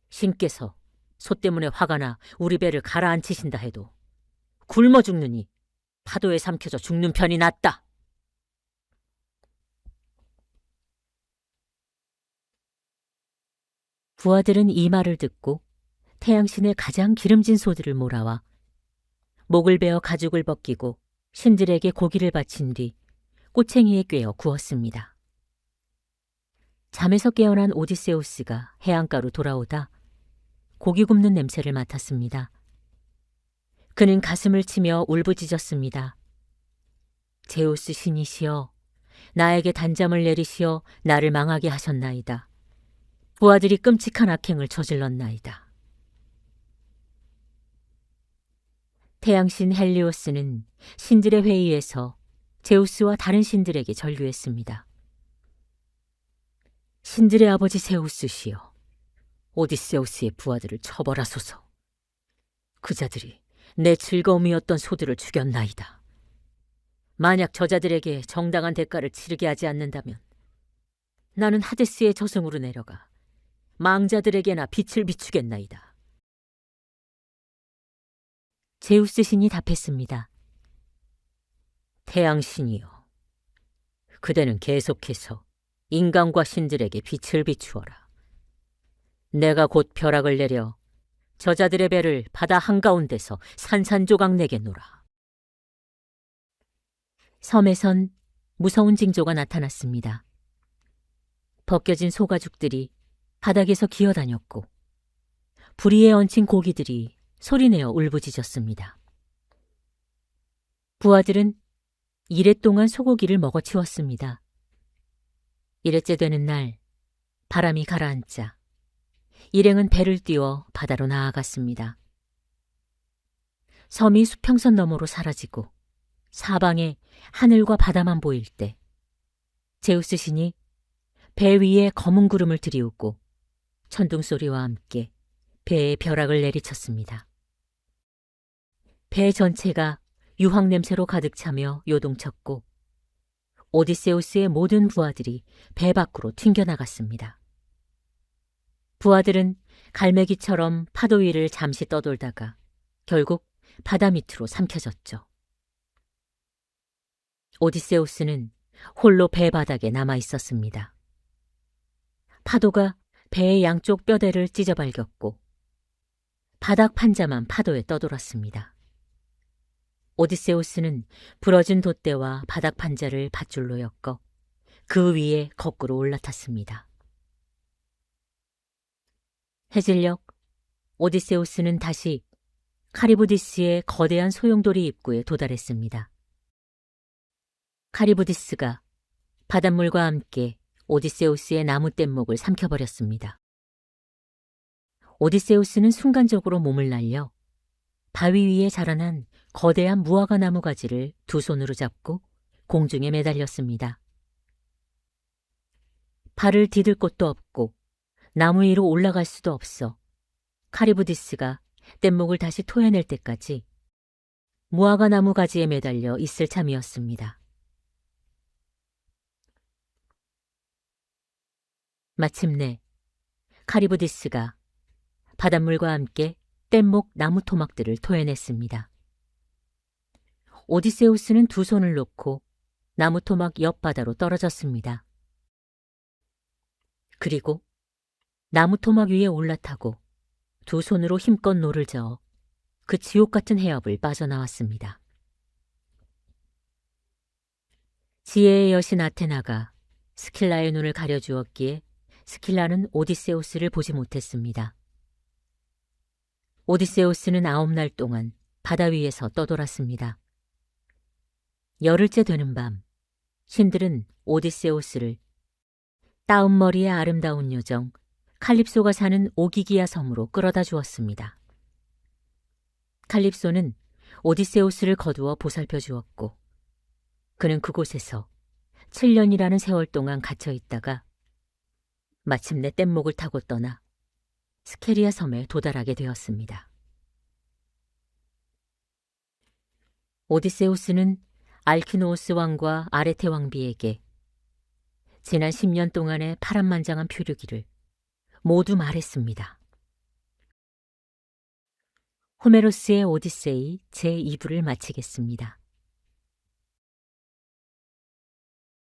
신께서 소 때문에 화가 나 우리 배를 가라앉히신다 해도 굶어 죽느니 파도에 삼켜져 죽는 편이 낫다. 부하들은 이 말을 듣고 태양신의 가장 기름진 소들을 몰아와 목을 베어 가죽을 벗기고 신들에게 고기를 바친 뒤 꼬챙이에 꿰어 구웠습니다. 잠에서 깨어난 오디세우스가 해안가로 돌아오다 고기 굽는 냄새를 맡았습니다. 그는 가슴을 치며 울부짖었습니다. 제우스 신이시여, 나에게 단잠을 내리시어 나를 망하게 하셨나이다. 부하들이 끔찍한 악행을 저질렀나이다. 태양신 헬리오스는 신들의 회의에서 제우스와 다른 신들에게 전류했습니다. 신들의 아버지 제우스시여, 오디세우스의 부하들을 처벌하소서. 그자들이 내 즐거움이었던 소들을 죽였나이다. 만약 저자들에게 정당한 대가를 치르게 하지 않는다면 나는 하데스의 저승으로 내려가 망자들에게나 빛을 비추겠나이다. 제우스 신이 답했습니다. 태양신이여, 그대는 계속해서 인간과 신들에게 빛을 비추어라. 내가 곧 벼락을 내려 저자들의 배를 바다 한가운데서 산산조각 내게 놓라. 섬에선 무서운 징조가 나타났습니다. 벗겨진 소가죽들이 바닥에서 기어다녔고 부리에 얹힌 고기들이 소리내어 울부짖었습니다. 부하들은 이래 동안 소고기를 먹어치웠습니다. 이래째 되는 날 바람이 가라앉자 일행은 배를 띄워 바다로 나아갔습니다. 섬이 수평선 너머로 사라지고 사방에 하늘과 바다만 보일 때 제우스 신이 배 위에 검은 구름을 들이우고 천둥 소리와 함께 배에 벼락을 내리쳤습니다. 배 전체가 유황 냄새로 가득 차며 요동쳤고 오디세우스의 모든 부하들이 배 밖으로 튕겨나갔습니다. 부하들은 갈매기처럼 파도 위를 잠시 떠돌다가 결국 바다 밑으로 삼켜졌죠. 오디세우스는 홀로 배 바닥에 남아 있었습니다. 파도가 배의 양쪽 뼈대를 찢어발겼고 바닥 판자만 파도에 떠돌았습니다. 오디세우스는 부러진 돛대와 바닥 판자를 밧줄로 엮어 그 위에 거꾸로 올라탔습니다. 해질녘 오디세우스는 다시 카리부디스의 거대한 소용돌이 입구에 도달했습니다. 카리부디스가 바닷물과 함께 오디세우스의 나무 뗏목을 삼켜버렸습니다. 오디세우스는 순간적으로 몸을 날려 바위 위에 자라난 거대한 무화과 나무 가지를 두 손으로 잡고 공중에 매달렸습니다. 발을 디딜 곳도 없고 나무 위로 올라갈 수도 없어 카리부디스가 뗏목을 다시 토해낼 때까지 무화과 나무 가지에 매달려 있을 참이었습니다. 마침내 카리부디스가 바닷물과 함께 뗏목 나무 토막들을 토해냈습니다. 오디세우스는 두 손을 놓고 나무 토막 옆 바다로 떨어졌습니다. 그리고 나무 토막 위에 올라타고 두 손으로 힘껏 노를 저어 그 지옥 같은 해협을 빠져나왔습니다. 지혜의 여신 아테나가 스킬라의 눈을 가려주었기에 스킬라는 오디세우스를 보지 못했습니다. 오디세우스는 9날 동안 바다 위에서 떠돌았습니다. 열흘째 되는 밤, 신들은 오디세우스를 따은머리의 아름다운 요정 칼립소가 사는 오기기아 섬으로 끌어다 주었습니다. 칼립소는 오디세우스를 거두어 보살펴 주었고 그는 그곳에서 7년이라는 세월 동안 갇혀 있다가 마침내 뗏목을 타고 떠나 스케리아 섬에 도달하게 되었습니다. 오디세우스는 알키노우스 왕과 아레테 왕비에게 지난 10년 동안의 파란만장한 표류기를 모두 말했습니다. 호메로스의 오디세이 제2부를 마치겠습니다.